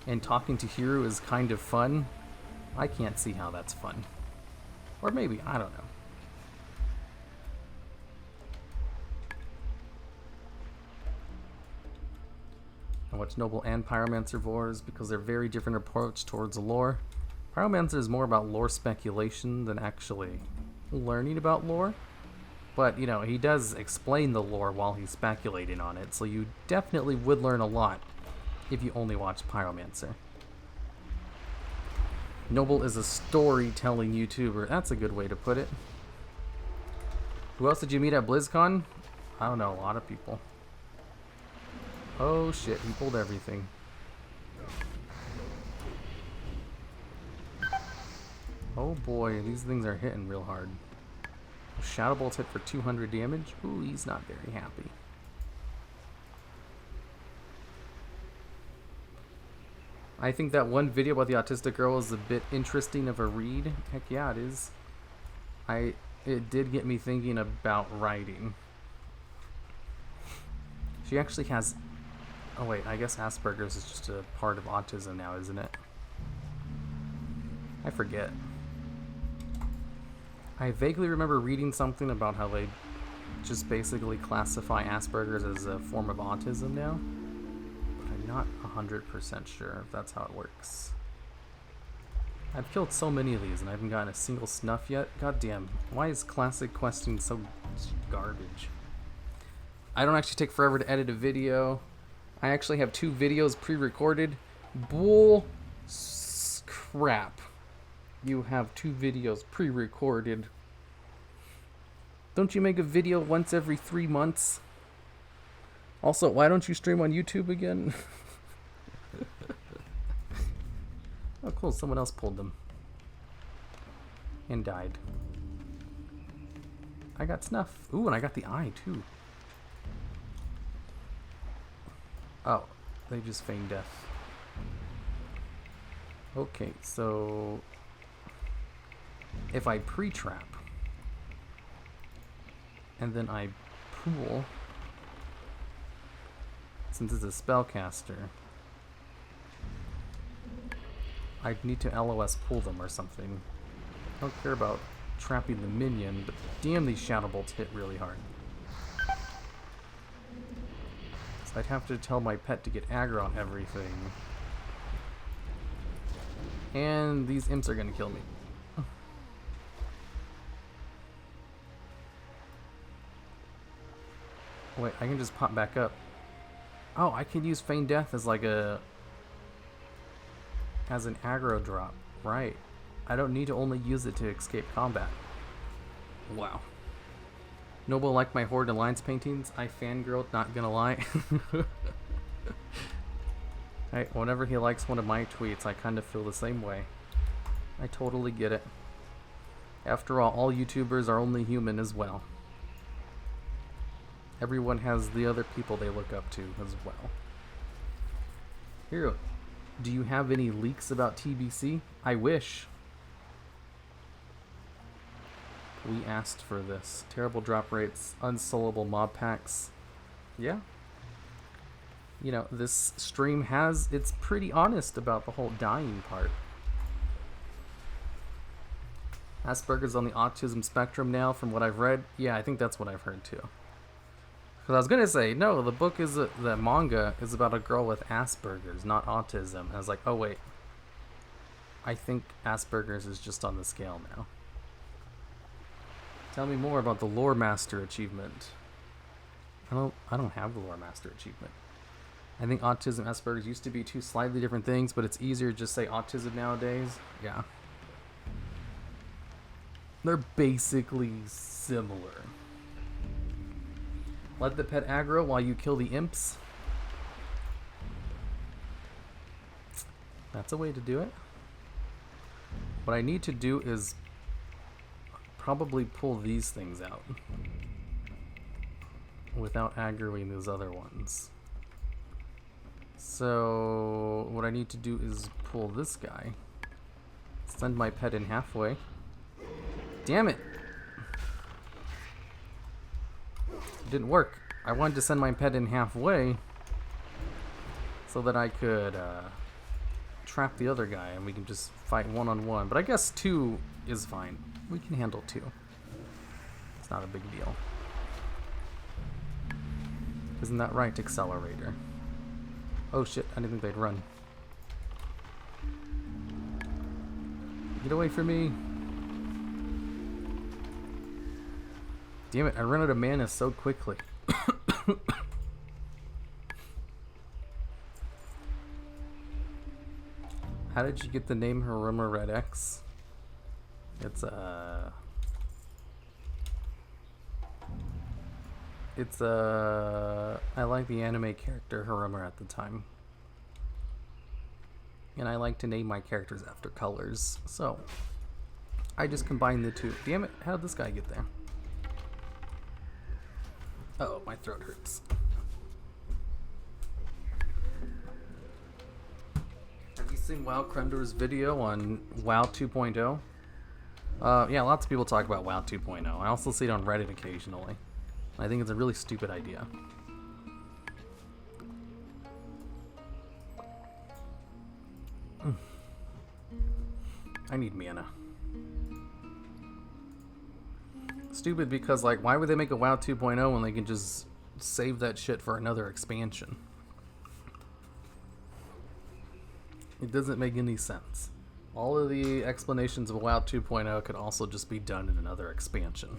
And talking to Hiru is kind of fun. I can't see how that's fun. Or maybe, I don't know. I watch Noble and Pyromancer Wars because they're very different approach towards the lore. Pyromancer is more about lore speculation than actually learning about lore. But, you know, he does explain the lore while he's speculating on it, so you definitely would learn a lot if you only watch Pyromancer. Noble is a storytelling YouTuber. That's a good way to put it. Who else did you meet at BlizzCon? I don't know, a lot of people. Oh shit, he pulled everything. Oh boy, these things are hitting real hard. Shadow Bolt's hit for 200 damage. Ooh, he's not very happy. I think that one video about the autistic girl is a bit interesting of a read. Heck yeah, it is. It did get me thinking about writing. She actually has... Oh wait, I guess Asperger's is just a part of autism now, isn't it? I forget. I vaguely remember reading something about how they just basically classify Asperger's as a form of autism now. Not 100% sure if that's how it works. I've killed so many of these and I haven't gotten a single snuff yet. God damn, why is classic questing so garbage? I don't actually take forever to edit a video. I actually have 2 videos pre-recorded. Bull Crap. You have 2 videos pre-recorded. Don't you make a video once every 3 months? Also, why don't you stream on YouTube again? Oh, cool. Someone else pulled them. And died. I got snuff. Ooh, and I got the eye, too. Oh, they just feigned death. Okay, so... if I pre-trap, and then I pool, since it's a spellcaster, I'd need to LOS pull them or something. I don't care about trapping the minion, but damn, these shadow bolts hit really hard. So I'd have to tell my pet to get aggro on everything. And these imps are gonna kill me. Wait, I can just pop back up. Oh, I could use Feign Death as like a... as an aggro drop. Right. I don't need to only use it to escape combat. Wow. Noble liked my Horde Alliance paintings. I fangirled, not gonna lie. Hey, whenever he likes one of my tweets, I kind of feel the same way. I totally get it. After all YouTubers are only human as well. Everyone has the other people they look up to as well. Here, do you have any leaks about TBC? I wish. We asked for this. Terrible drop rates, unsellable mob packs. Yeah. You know, this stream it's pretty honest about the whole dying part. Asperger's on the autism spectrum now, from what I've read. Yeah, I think that's what I've heard too. Because I was gonna say, no, the book is, the manga is about a girl with Asperger's, not autism. I was like, oh wait. I think Asperger's is just on the scale now. Tell me more about the Lore Master achievement. I don't have the Lore Master achievement. I think autism and Asperger's used to be 2 slightly different things, but it's easier to just say autism nowadays. Yeah. They're basically similar. Let the pet aggro while you kill the imps. That's a way to do it. What I need to do is probably pull these things out without aggroing those other ones. So what I need to do is pull this guy, send my pet in halfway. Damn it! It didn't work. I wanted to send my pet in halfway so that I could trap the other guy and we can just fight one-on-one. But I guess 2 is fine. We can handle 2. It's not a big deal. Isn't that right, Accelerator? Oh shit, I didn't think they'd run. Get away from me. Damn it, I run out of mana so quickly. How did you get the name Haruma Red X? It's I like the anime character Haruma at the time. And I like to name my characters after colors, so I just combined the 2. Damn it, how did this guy get there? Oh, my throat hurts. Have you seen WoW Krendor's video on WoW 2.0? Yeah, lots of people talk about WoW 2.0. I also see it on Reddit occasionally. I think it's a really stupid idea. I need mana. Stupid because, like, why would they make a WoW 2.0 when they can just save that shit for another expansion? It doesn't make any sense. All of the explanations of WoW 2.0 could also just be done in another expansion.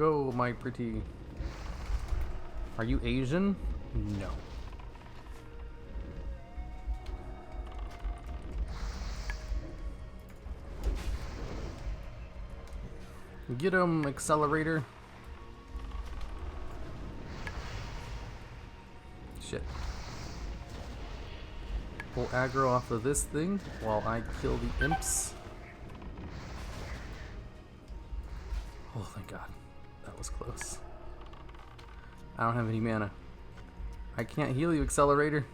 Go, my pretty. Are you Asian? No. Get him, accelerator. Shit. Pull aggro off of this thing while I kill the imps. Oh, thank God. That was close. I don't have any mana. I can't heal you, accelerator.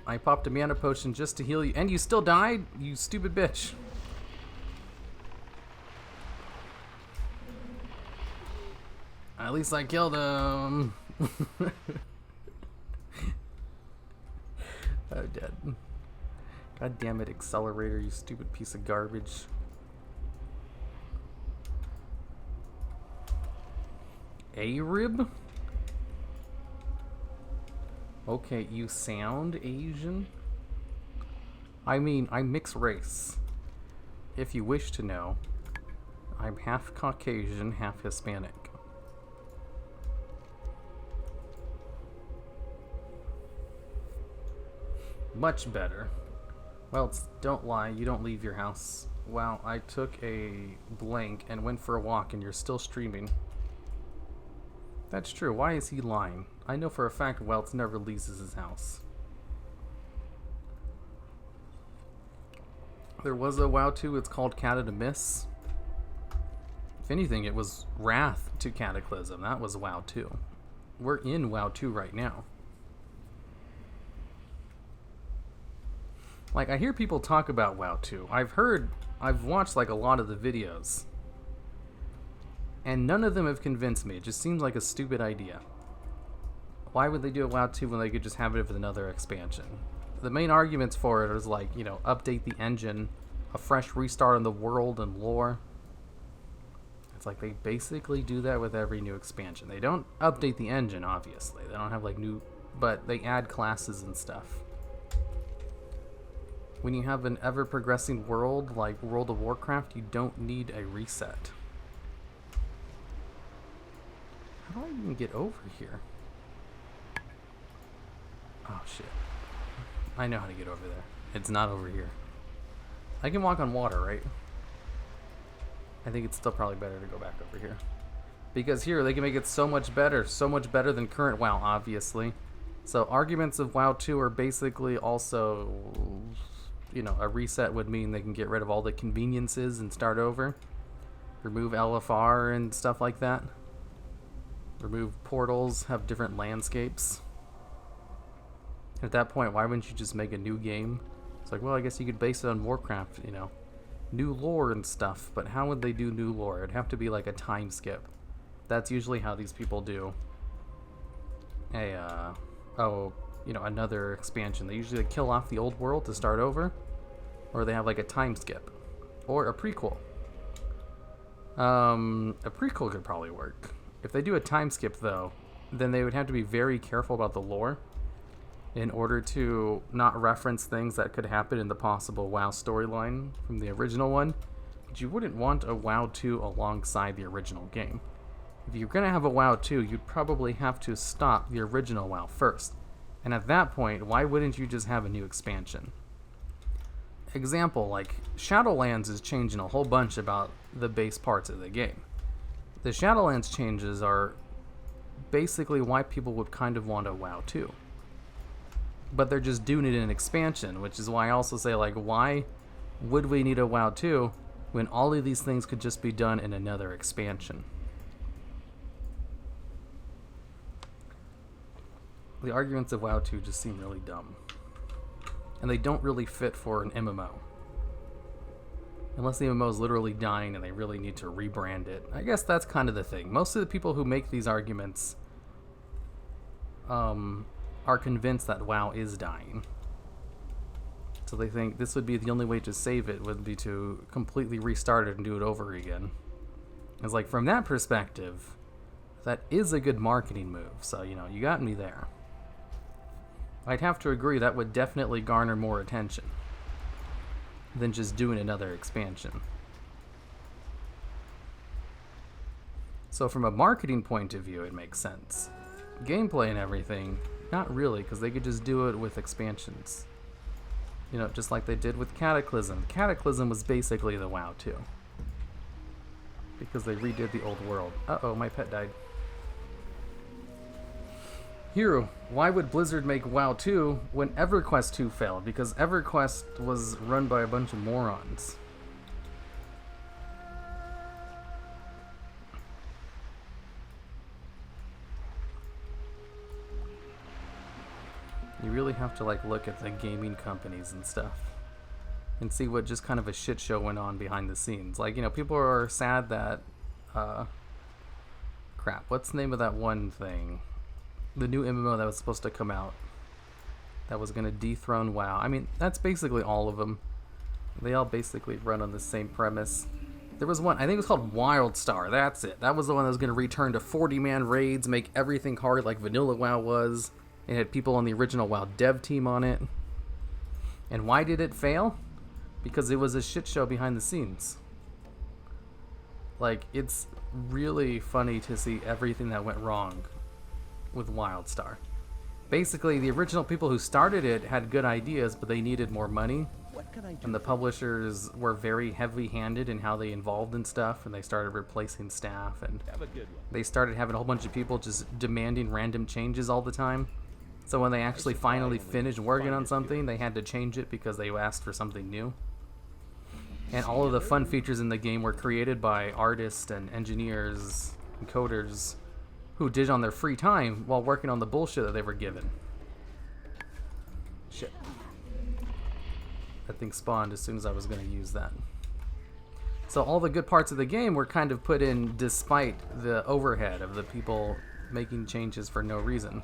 I popped a mana potion just to heal you, and you still died? You stupid bitch. At least I killed him. Oh, dead. God damn it, accelerator, you stupid piece of garbage. A-rib? Okay, you sound Asian? I mean, I'm mixed race. If you wish to know, I'm half Caucasian, half Hispanic. Much better. Well, don't lie, you don't leave your house. Wow, I took a blank and went for a walk and you're still streaming. That's true, why is he lying? I know for a fact Welts never leaves his house. There was a WoW 2, it's called Canada Miss. If anything, it was Wrath to Cataclysm. That was WoW 2. We're in WoW 2 right now. Like, I hear people talk about WoW 2. I've watched like a lot of the videos. And none of them have convinced me. It just seems like a stupid idea. Why would they do a WoW 2 when they could just have it with another expansion? The main arguments for it is like, you know, update the engine, a fresh restart on the world and lore. It's like they basically do that with every new expansion. They don't update the engine, obviously. They don't have like new, but they add classes and stuff. When you have an ever-progressing world like World of Warcraft, you don't need a reset. How do I even get over here? Oh shit. I know how to get over there. It's not over here. I can walk on water, right? I think it's still probably better to go back over here. Because here, they can make it so much better than current WoW, obviously. So arguments of WoW 2 are basically also, you know, a reset would mean they can get rid of all the conveniences and start over. Remove LFR and stuff like that. Remove portals, have different landscapes. At that point, why wouldn't you just make a new game? It's like, well, I guess you could base it on Warcraft, you know. New lore and stuff, but how would they do new lore? It'd have to be like a time skip. That's usually how these people do a, another expansion. They usually kill off the old world to start over, or they have like a time skip, or a prequel. A prequel could probably work. If they do a time skip, though, then they would have to be very careful about the lore in order to not reference things that could happen in the possible WoW storyline from the original one. But you wouldn't want a WoW 2 alongside the original game. If you're going to have a WoW 2, you'd probably have to stop the original WoW first. And at that point, why wouldn't you just have a new expansion? Example, like, Shadowlands is changing a whole bunch about the base parts of the game. The Shadowlands changes are basically why people would kind of want a WoW 2. But they're just doing it in an expansion, which is why I also say, like, why would we need a WoW 2 when all of these things could just be done in another expansion? The arguments of WoW 2 just seem really dumb. And they don't really fit for an MMO. Unless the MMO is literally dying and they really need to rebrand it. I guess that's kind of the thing. Most of the people who make these arguments are convinced that WoW is dying. So they think this would be the only way to save it, would be to completely restart it and do it over again. It's like, from that perspective, that is a good marketing move. So, you know, you got me there. I'd have to agree that would definitely garner more attention than just doing another expansion. So from a marketing point of view, it makes sense. Gameplay and everything, not really, because they could just do it with expansions. You know, just like they did with Cataclysm. Cataclysm was basically the WoW 2. Because they redid the old world. Uh-oh, my pet died. Hero, why would Blizzard make WoW 2 when EverQuest 2 failed? Because EverQuest was run by a bunch of morons. You really have to like look at the gaming companies and stuff and see what just kind of a shit show went on behind the scenes. Like, you know, people are sad that crap, what's the name of that one thing? The new MMO that was supposed to come out that was going to dethrone WoW. I mean, that's basically all of them. They all basically run on the same premise. There was one, I think it was called WildStar. That's it. That was the one that was going to return to 40-man raids, make everything hard like vanilla WoW was. It had people on the original WoW dev team on it. And why did it fail? Because it was a shit show behind the scenes. Like, it's really funny to see everything that went wrong with WildStar. Basically, the original people who started it had good ideas, but they needed more money. And the publishers were very heavy-handed in how they involved in stuff, and they started replacing staff, and they started having a whole bunch of people just demanding random changes all the time. So when they actually finally finished working on something, they had to change it because they asked for something new. And all of the fun features in the game were created by artists and engineers and coders who did on their free time while working on the bullshit that they were given. Shit. That thing spawned as soon as I was going to use that. So all the good parts of the game were kind of put in despite the overhead of the people making changes for no reason.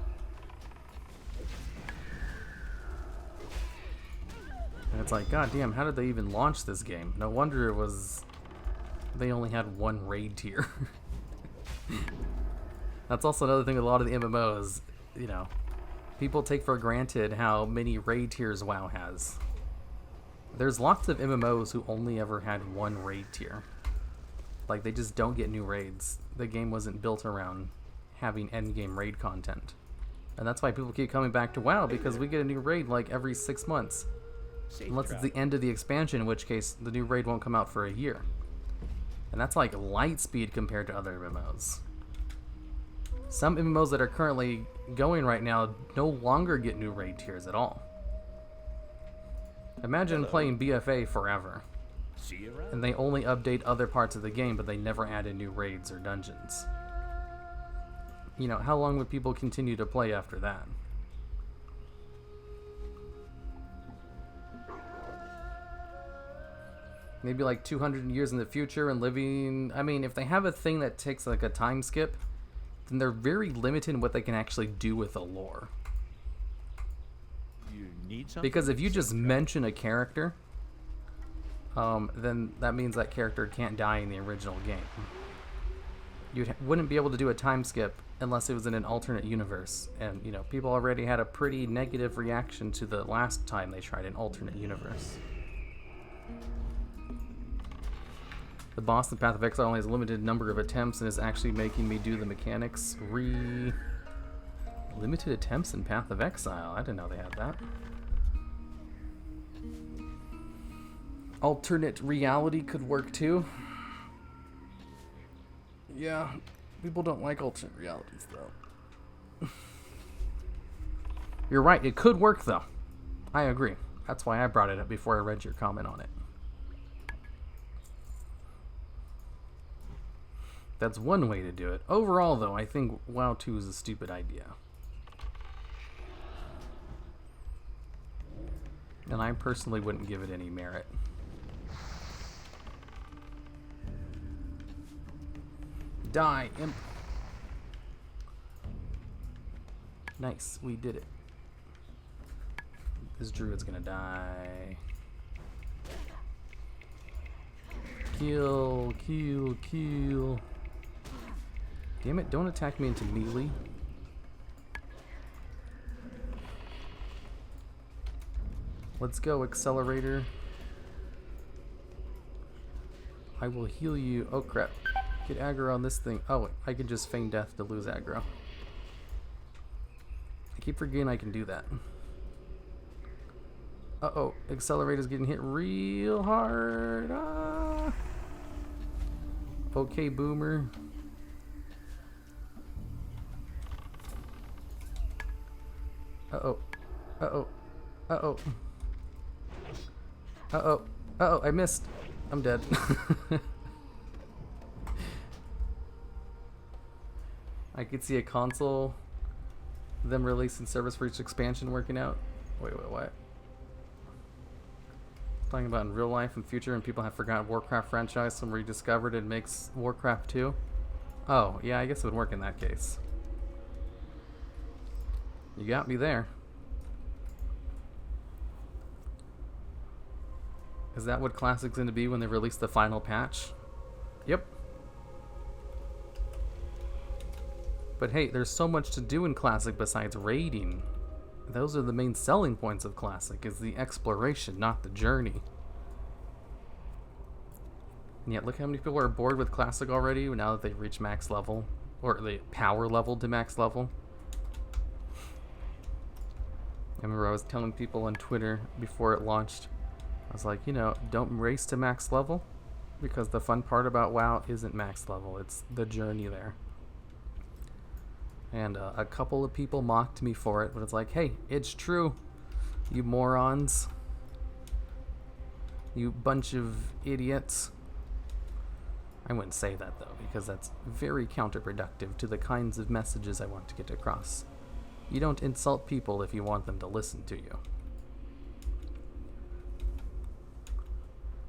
And it's like, god damn, how did they even launch this game? No wonder it was... they only had one raid tier. That's also another thing with a lot of the MMOs, you know. People take for granted how many raid tiers WoW has. There's lots of MMOs who only ever had one raid tier. Like, they just don't get new raids. The game wasn't built around having endgame raid content. And that's why people keep coming back to WoW, because we get a new raid like every 6 months. Unless it's the end of the expansion, in which case the new raid won't come out for a year. And that's like light speed compared to other MMOs. Some MMOs that are currently going right now no longer get new raid tiers at all. Imagine playing BFA forever, and they only update other parts of the game, but they never add in new raids or dungeons. You know, how long would people continue to play after that? Maybe like 200 years in the future and living... I mean, if they have a thing that takes like a time skip, then they're very limited in what they can actually do with the lore. You need something? Because if you just mention a character, then that means that character can't die in the original game. You wouldn't be able to do a time skip unless it was in an alternate universe. And, you know, people already had a pretty negative reaction to the last time they tried an alternate universe. The boss in Path of Exile only has a limited number of attempts and is actually making me do the mechanics limited attempts in Path of Exile. I didn't know they had that. Alternate reality could work too. Yeah, people don't like alternate realities though. You're right, it could work though. I agree. That's why I brought it up before I read your comment on it. That's one way to do it. Overall, though, I think WoW 2 is a stupid idea. And I personally wouldn't give it any merit. Die, imp. Nice, we did it. This druid's gonna die. Kill, kill, kill. Damn it, don't attack me into melee. Let's go, accelerator. I will heal you. Oh crap. Get aggro on this thing. Oh, wait, I can just feign death to lose aggro. I keep forgetting I can do that. Uh-oh, Accelerator's getting hit real hard. Ah. Okay, Boomer. Uh-oh. Uh-oh. Uh-oh. Uh-oh. Uh-oh, I missed. I'm dead. I could see a console, them releasing service for each expansion working out. Wait, what? Talking about in real life and future, and people have forgotten Warcraft franchise, some rediscovered and makes Warcraft 2. Oh, yeah, I guess it would work in that case. You got me there. Is that what Classic's going to be when they release the final patch? Yep. But hey, there's so much to do in Classic besides raiding. Those are the main selling points of Classic, is the exploration, not the journey. And yet, look how many people are bored with Classic already now that they've reached max level. Or they power leveled to max level. I remember I was telling people on Twitter before it launched, I was like, you know, don't race to max level, because the fun part about WoW isn't max level, it's the journey there. And a couple of people mocked me for it, but it's like, hey, it's true, you morons. You bunch of idiots. I wouldn't say that, though, because that's very counterproductive to the kinds of messages I want to get across. You don't insult people if you want them to listen to you.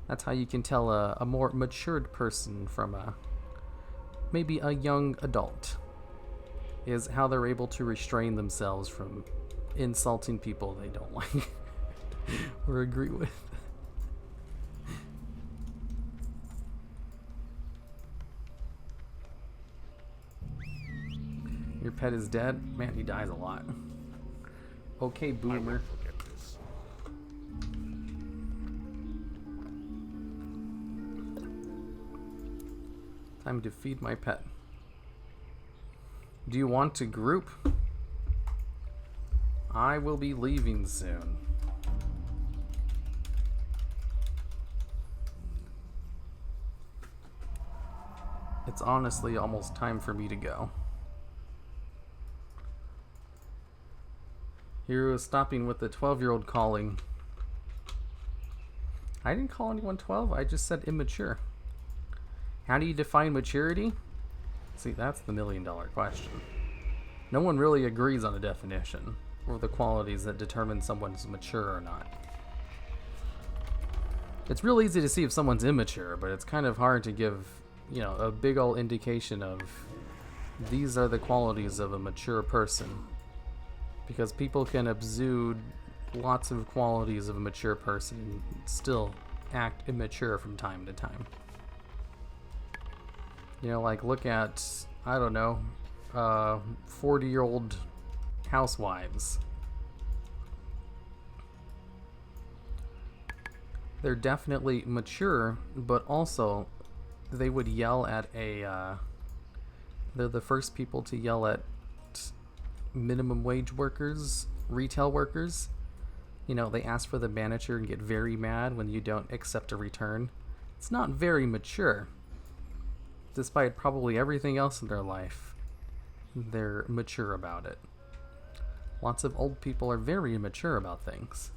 That's how you can tell a more matured person from maybe a young adult, is how they're able to restrain themselves from insulting people they don't like or agree with. Your pet is dead? Man, he dies a lot. Okay, Boomer. Time to feed my pet. Do you want to group? I will be leaving soon. It's honestly almost time for me to go. Hero is stopping with the 12-year-old calling. I didn't call anyone 12, I just said immature. How do you define maturity? See, that's the million-dollar question. No one really agrees on a definition, or the qualities that determine someone's mature or not. It's real easy to see if someone's immature, but it's kind of hard to give, you know, a big ol' indication of these are the qualities of a mature person. Because people can exude lots of qualities of a mature person and still act immature from time to time. You know, like look at, I don't know, 40-year-old housewives. They're definitely mature, but also they would yell at they're the first people to yell at minimum wage workers, retail workers. You know, they ask for the manager and get very mad when you don't accept a return. It's not very mature. Despite probably everything else in their life, they're mature about it. Lots of old people are very immature about things.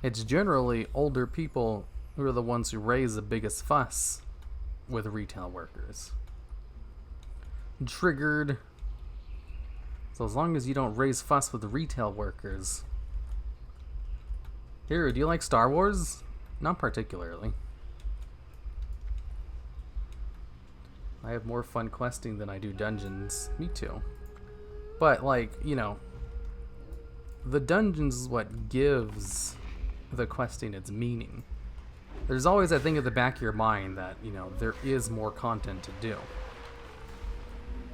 It's generally older people who are the ones who raise the biggest fuss with retail workers. Triggered. So as long as you don't raise fuss with retail workers. Here, do you like Star Wars? Not particularly. I have more fun questing than I do dungeons. Me too. But, like, you know, the dungeons is what gives the questing its meaning. There's always that thing at the back of your mind that, you know, there is more content to do.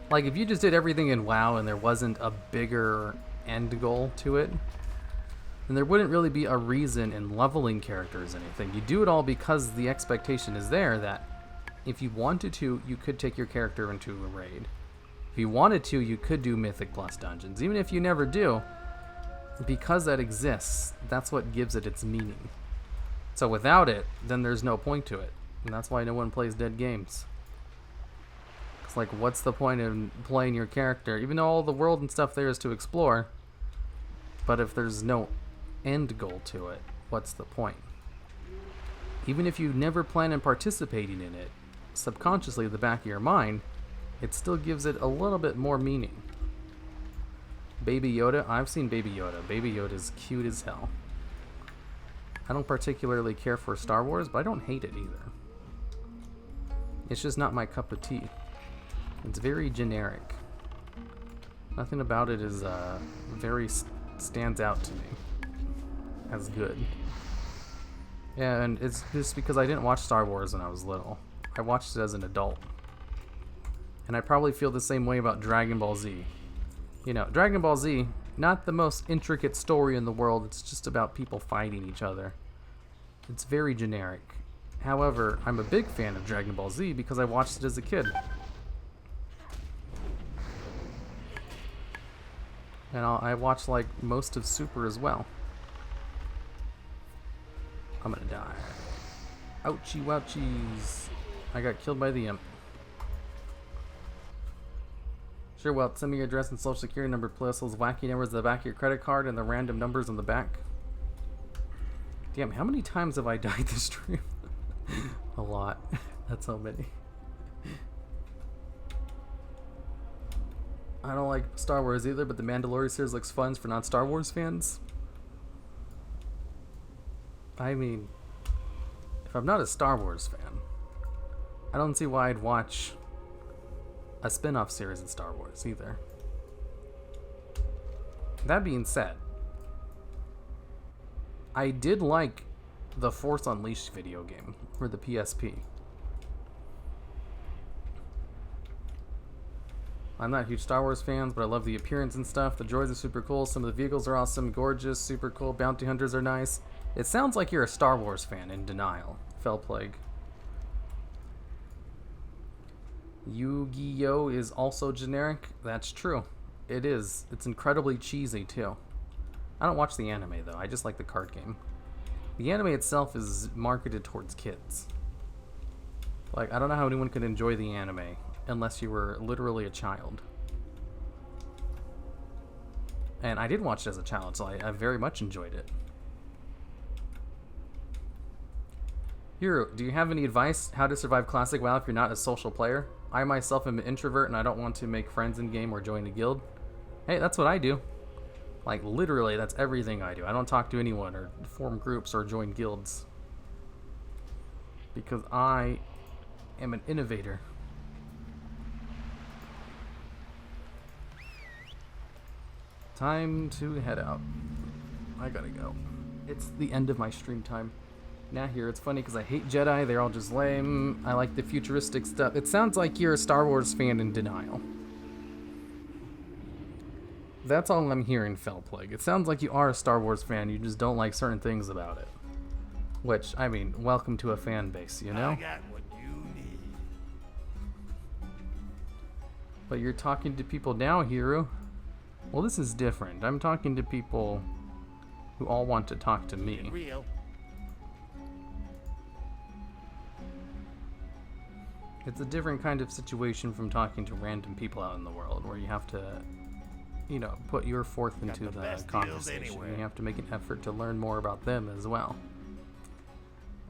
Like, if you just did everything in WoW and there wasn't a bigger end goal to it, then there wouldn't really be a reason in leveling characters or anything. You do it all because the expectation is there that If you wanted to, you could take your character into a raid. If you wanted to, you could do Mythic Plus dungeons. Even if you never do, because that exists, that's what gives it its meaning. So without it, then there's no point to it. And that's why no one plays dead games. It's like, what's the point in playing your character? Even though all the world and stuff there is to explore, but if there's no end goal to it, what's the point? Even if you never plan on participating in it, subconsciously in the back of your mind, it still gives it a little bit more meaning. Baby Yoda, I've seen Baby Yoda. Baby Yoda's cute as hell. I don't particularly care for Star Wars, but I don't hate it either. It's just not my cup of tea. It's very generic. Nothing about it is stands out to me as good. Yeah, and it's just because I didn't watch Star Wars when I was little. I watched it as an adult. And I probably feel the same way about Dragon Ball Z. You know, Dragon Ball Z, not the most intricate story in the world, it's just about people fighting each other. It's very generic. However, I'm a big fan of Dragon Ball Z because I watched it as a kid. And I watched like most of Super as well. I'm gonna die. Ouchie wouchies. I got killed by the imp. Sure, well, send me your address and social security number, plus those wacky numbers at the back of your credit card and the random numbers on the back. Damn, how many times have I died this stream? A lot. That's so many. I don't like Star Wars either, but the Mandalorian series looks fun for non-Star Wars fans. I mean, if I'm not a Star Wars fan, I don't see why I'd watch a spin-off series in Star Wars either. That being said, I did like the Force Unleashed video game for the PSP. I'm not a huge Star Wars fan, but I love the appearance and stuff. The droids are super cool. Some of the vehicles are awesome, gorgeous, super cool. Bounty hunters are nice. It sounds like you're a Star Wars fan in denial. Fell Plague. Yu-Gi-Oh! Is also generic. That's true. It is. It's incredibly cheesy, too. I don't watch the anime, though. I just like the card game. The anime itself is marketed towards kids. Like, I don't know how anyone could enjoy the anime unless you were literally a child. And I did watch it as a child, so I very much enjoyed it. Hero, do you have any advice how to survive classic WoW if you're not a social player? I myself am an introvert and I don't want to make friends in game or join a guild. Hey, that's what I do. Like, literally, that's everything I do. I don't talk to anyone or form groups or join guilds. Because I am an innovator. Time to head out. I gotta go. It's the end of my stream time. Now here, it's funny because I hate Jedi. They're all just lame. I like the futuristic stuff. It sounds like you're a Star Wars fan in denial. That's all I'm hearing, Fell Plague. It sounds like you are a Star Wars fan. You just don't like certain things about it. Which, I mean, welcome to a fan base, you know? I got what you need. But you're talking to people now, Hero. Well, this is different. I'm talking to people who all want to talk to me. Get real. It's a different kind of situation from talking to random people out in the world where you have to, you know, put your forth into the the best deals conversation. anywhere. You have to make an effort to learn more about them as well.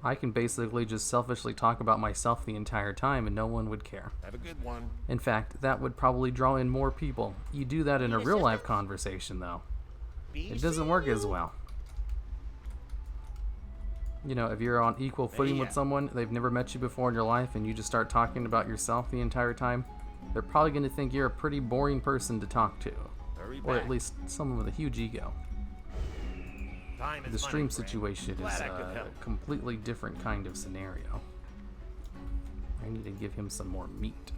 I can basically just selfishly talk about myself the entire time and no one would care. Have a good one. In fact, that would probably draw in more people. You do that in a real life conversation though. It doesn't work as well. You know, if you're on equal footing with someone, they've never met you before in your life, and you just start talking about yourself the entire time, they're probably going to think you're a pretty boring person to talk to. Hurry Or back. at least someone with a huge ego. Time is The stream money, friend. situation is Glad I could a help. completely different kind of scenario. I need to give him some more meat.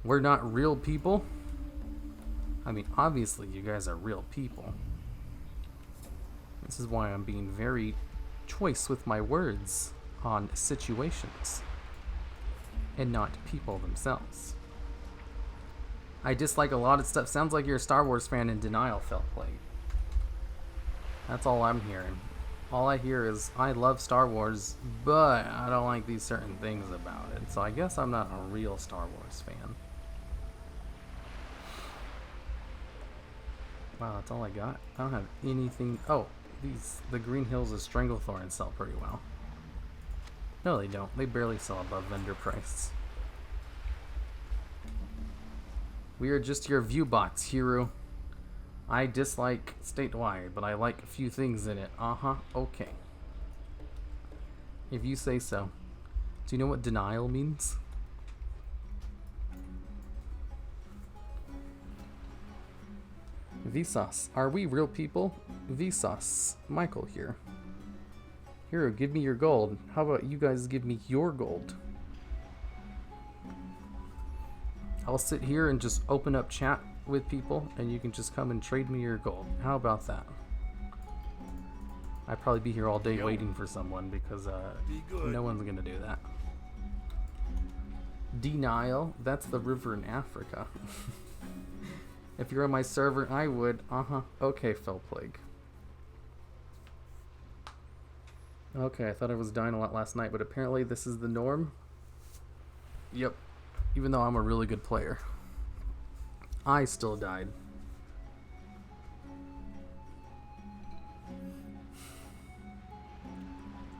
We're not real people. I mean, obviously you guys are real people. This is why I'm being very choice with my words on situations and not people themselves. I dislike a lot of stuff. Sounds like you're a Star Wars fan in denial, Felt Plate. That's all I'm hearing. All I hear is, I love Star Wars, but I don't like these certain things about it. So I guess I'm not a real Star Wars fan. Wow, that's all I got. I don't have anything. Oh, the Green Hills of Stranglethorn sell pretty well. No, they don't. They barely sell above vendor price. We are just your view bots, Hero. I dislike statewide, but I like a few things in it. Okay. If you say so. Do you know what denial means? Vsauce. Are we real people? Vsauce. Michael here. Hero, give me your gold. How about you guys give me your gold? I'll sit here and just open up chat with people, and you can just come and trade me your gold. How about that? I'd probably be here all day waiting for someone, because no one's gonna do that. Denial. That's the river in Africa. If you're on my server, I would. Okay, Fell Plague. Okay, I thought I was dying a lot last night, but apparently this is the norm. Yep. Even though I'm a really good player, I still died.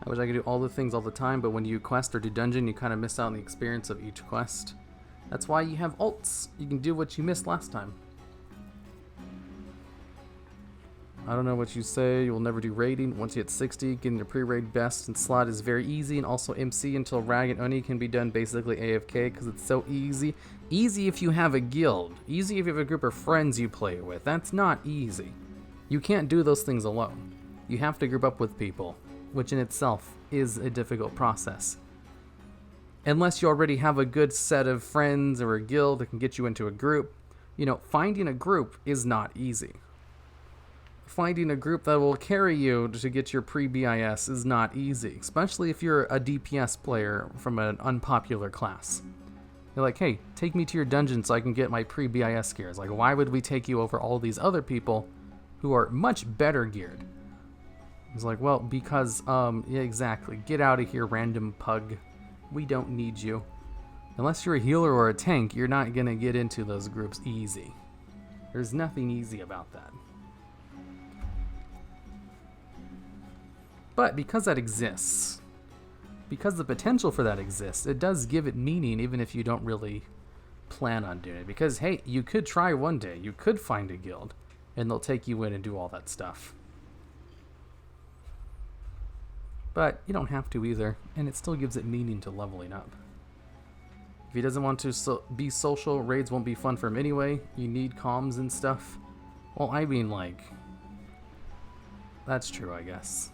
I wish I could do all the things all the time, but when you quest or do dungeon, you kind of miss out on the experience of each quest. That's why you have alts. You can do what you missed last time. I don't know what you say. You'll never do raiding. Once you hit 60, getting your pre-raid best and slot is very easy, and also MC until Rag and Oni can be done basically AFK because it's so easy. Easy if you have a guild. Easy if you have a group of friends you play with. That's not easy. You can't do those things alone. You have to group up with people, which in itself is a difficult process. Unless you already have a good set of friends or a guild that can get you into a group. You know, finding a group is not easy. Finding a group that will carry you to get your pre-BIS is not easy, especially if you're a DPS player from an unpopular class. You're like, hey, take me to your dungeon so I can get my pre-BIS gears. Like, why would we take you over all these other people who are much better geared? It's like, well, because, yeah, exactly. Get out of here, random pug. We don't need you. Unless you're a healer or a tank, you're not going to get into those groups easy. There's nothing easy about that. But because that exists, because the potential for that exists, it does give it meaning even if you don't really plan on doing it. Because, hey, you could try one day. You could find a guild, and they'll take you in and do all that stuff. But you don't have to either, and it still gives it meaning to leveling up. If he doesn't want to be social, raids won't be fun for him anyway. You need comms and stuff. Well, I mean, like, that's true, I guess.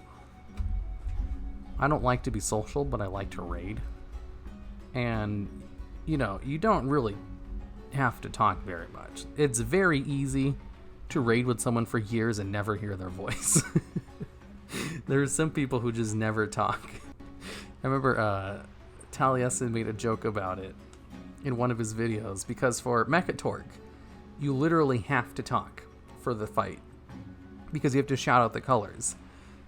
I don't like to be social, but I like to raid. And, you know, you don't really have to talk very much. It's very easy to raid with someone for years and never hear their voice. There's some people who just never talk. I remember Taliesin made a joke about it in one of his videos, because for Mechatorg, you literally have to talk for the fight, because you have to shout out the colors.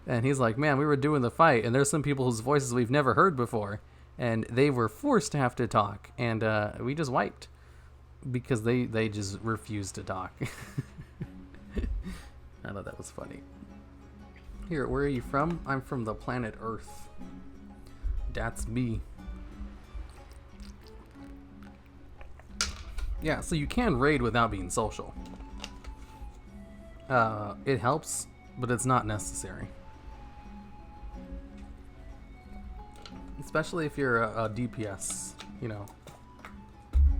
And he's like, man, we were doing the fight, and there's some people whose voices we've never heard before, and they were forced to have to talk, and we just wiped, because they just refused to talk. I thought that was funny. Here, where are you from? I'm from the planet Earth. That's me. Yeah, so you can raid without being social. It helps, but it's not necessary. Especially if you're a DPS, you know.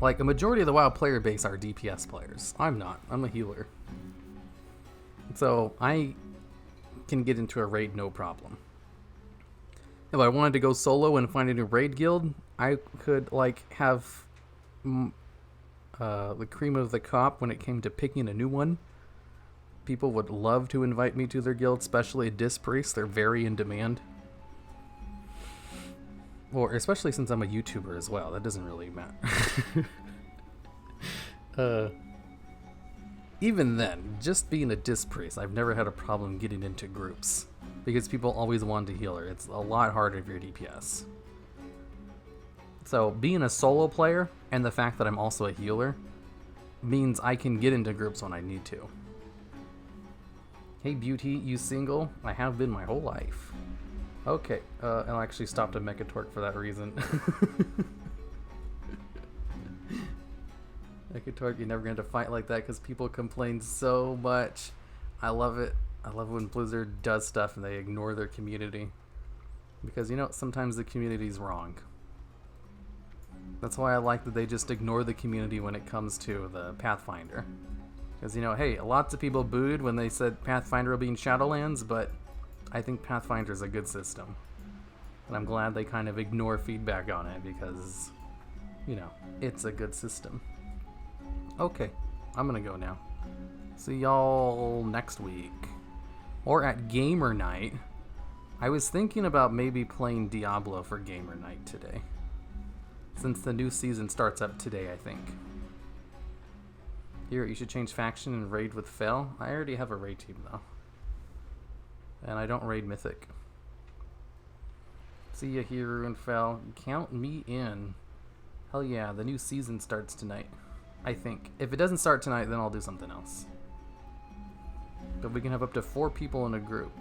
Like, a majority of the WoW player base are DPS players. I'm not. I'm a healer. So, I can get into a raid no problem. If I wanted to go solo and find a new raid guild, I could, like, have the cream of the crop when it came to picking a new one. People would love to invite me to their guild, especially Disc Priests. They're very in demand. Or especially since I'm a YouTuber as well, that doesn't really matter. Even then, just being a disc priest, I've never had a problem getting into groups because people always want a healer. It's a lot harder if you're DPS. So being a solo player and the fact that I'm also a healer means I can get into groups when I need to. Hey Beauty, you single? I have been my whole life. Okay, I'll actually stop to Mechatork for that reason. Mechatork, you're never going to fight like that because people complain so much. I love it. I love when Blizzard does stuff and they ignore their community. Because, you know, sometimes the community's wrong. That's why I like that they just ignore the community when it comes to the Pathfinder. Because, you know, hey, lots of people booed when they said Pathfinder will be in Shadowlands, but I think Pathfinder's a good system. And I'm glad they kind of ignore feedback on it because, you know, it's a good system. Okay, I'm gonna go now. See y'all next week. Or at Gamer Night. I was thinking about maybe playing Diablo for Gamer Night today. Since the new season starts up today, I think. Here, you should change faction and raid with Fel. I already have a raid team though. And I don't raid Mythic. See ya, Hero and Fel. Count me in. Hell yeah, the new season starts tonight. I think. If it doesn't start tonight, then I'll do something else. But we can have up to 4 people in a group.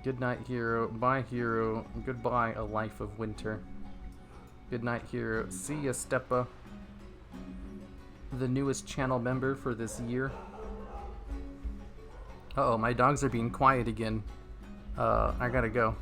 Good night, Hero. Bye, Hero. Goodbye, a life of winter. Good night, Hero. See ya, Steppa. The newest channel member for this year. Uh-oh, my dogs are being quiet again. I gotta go.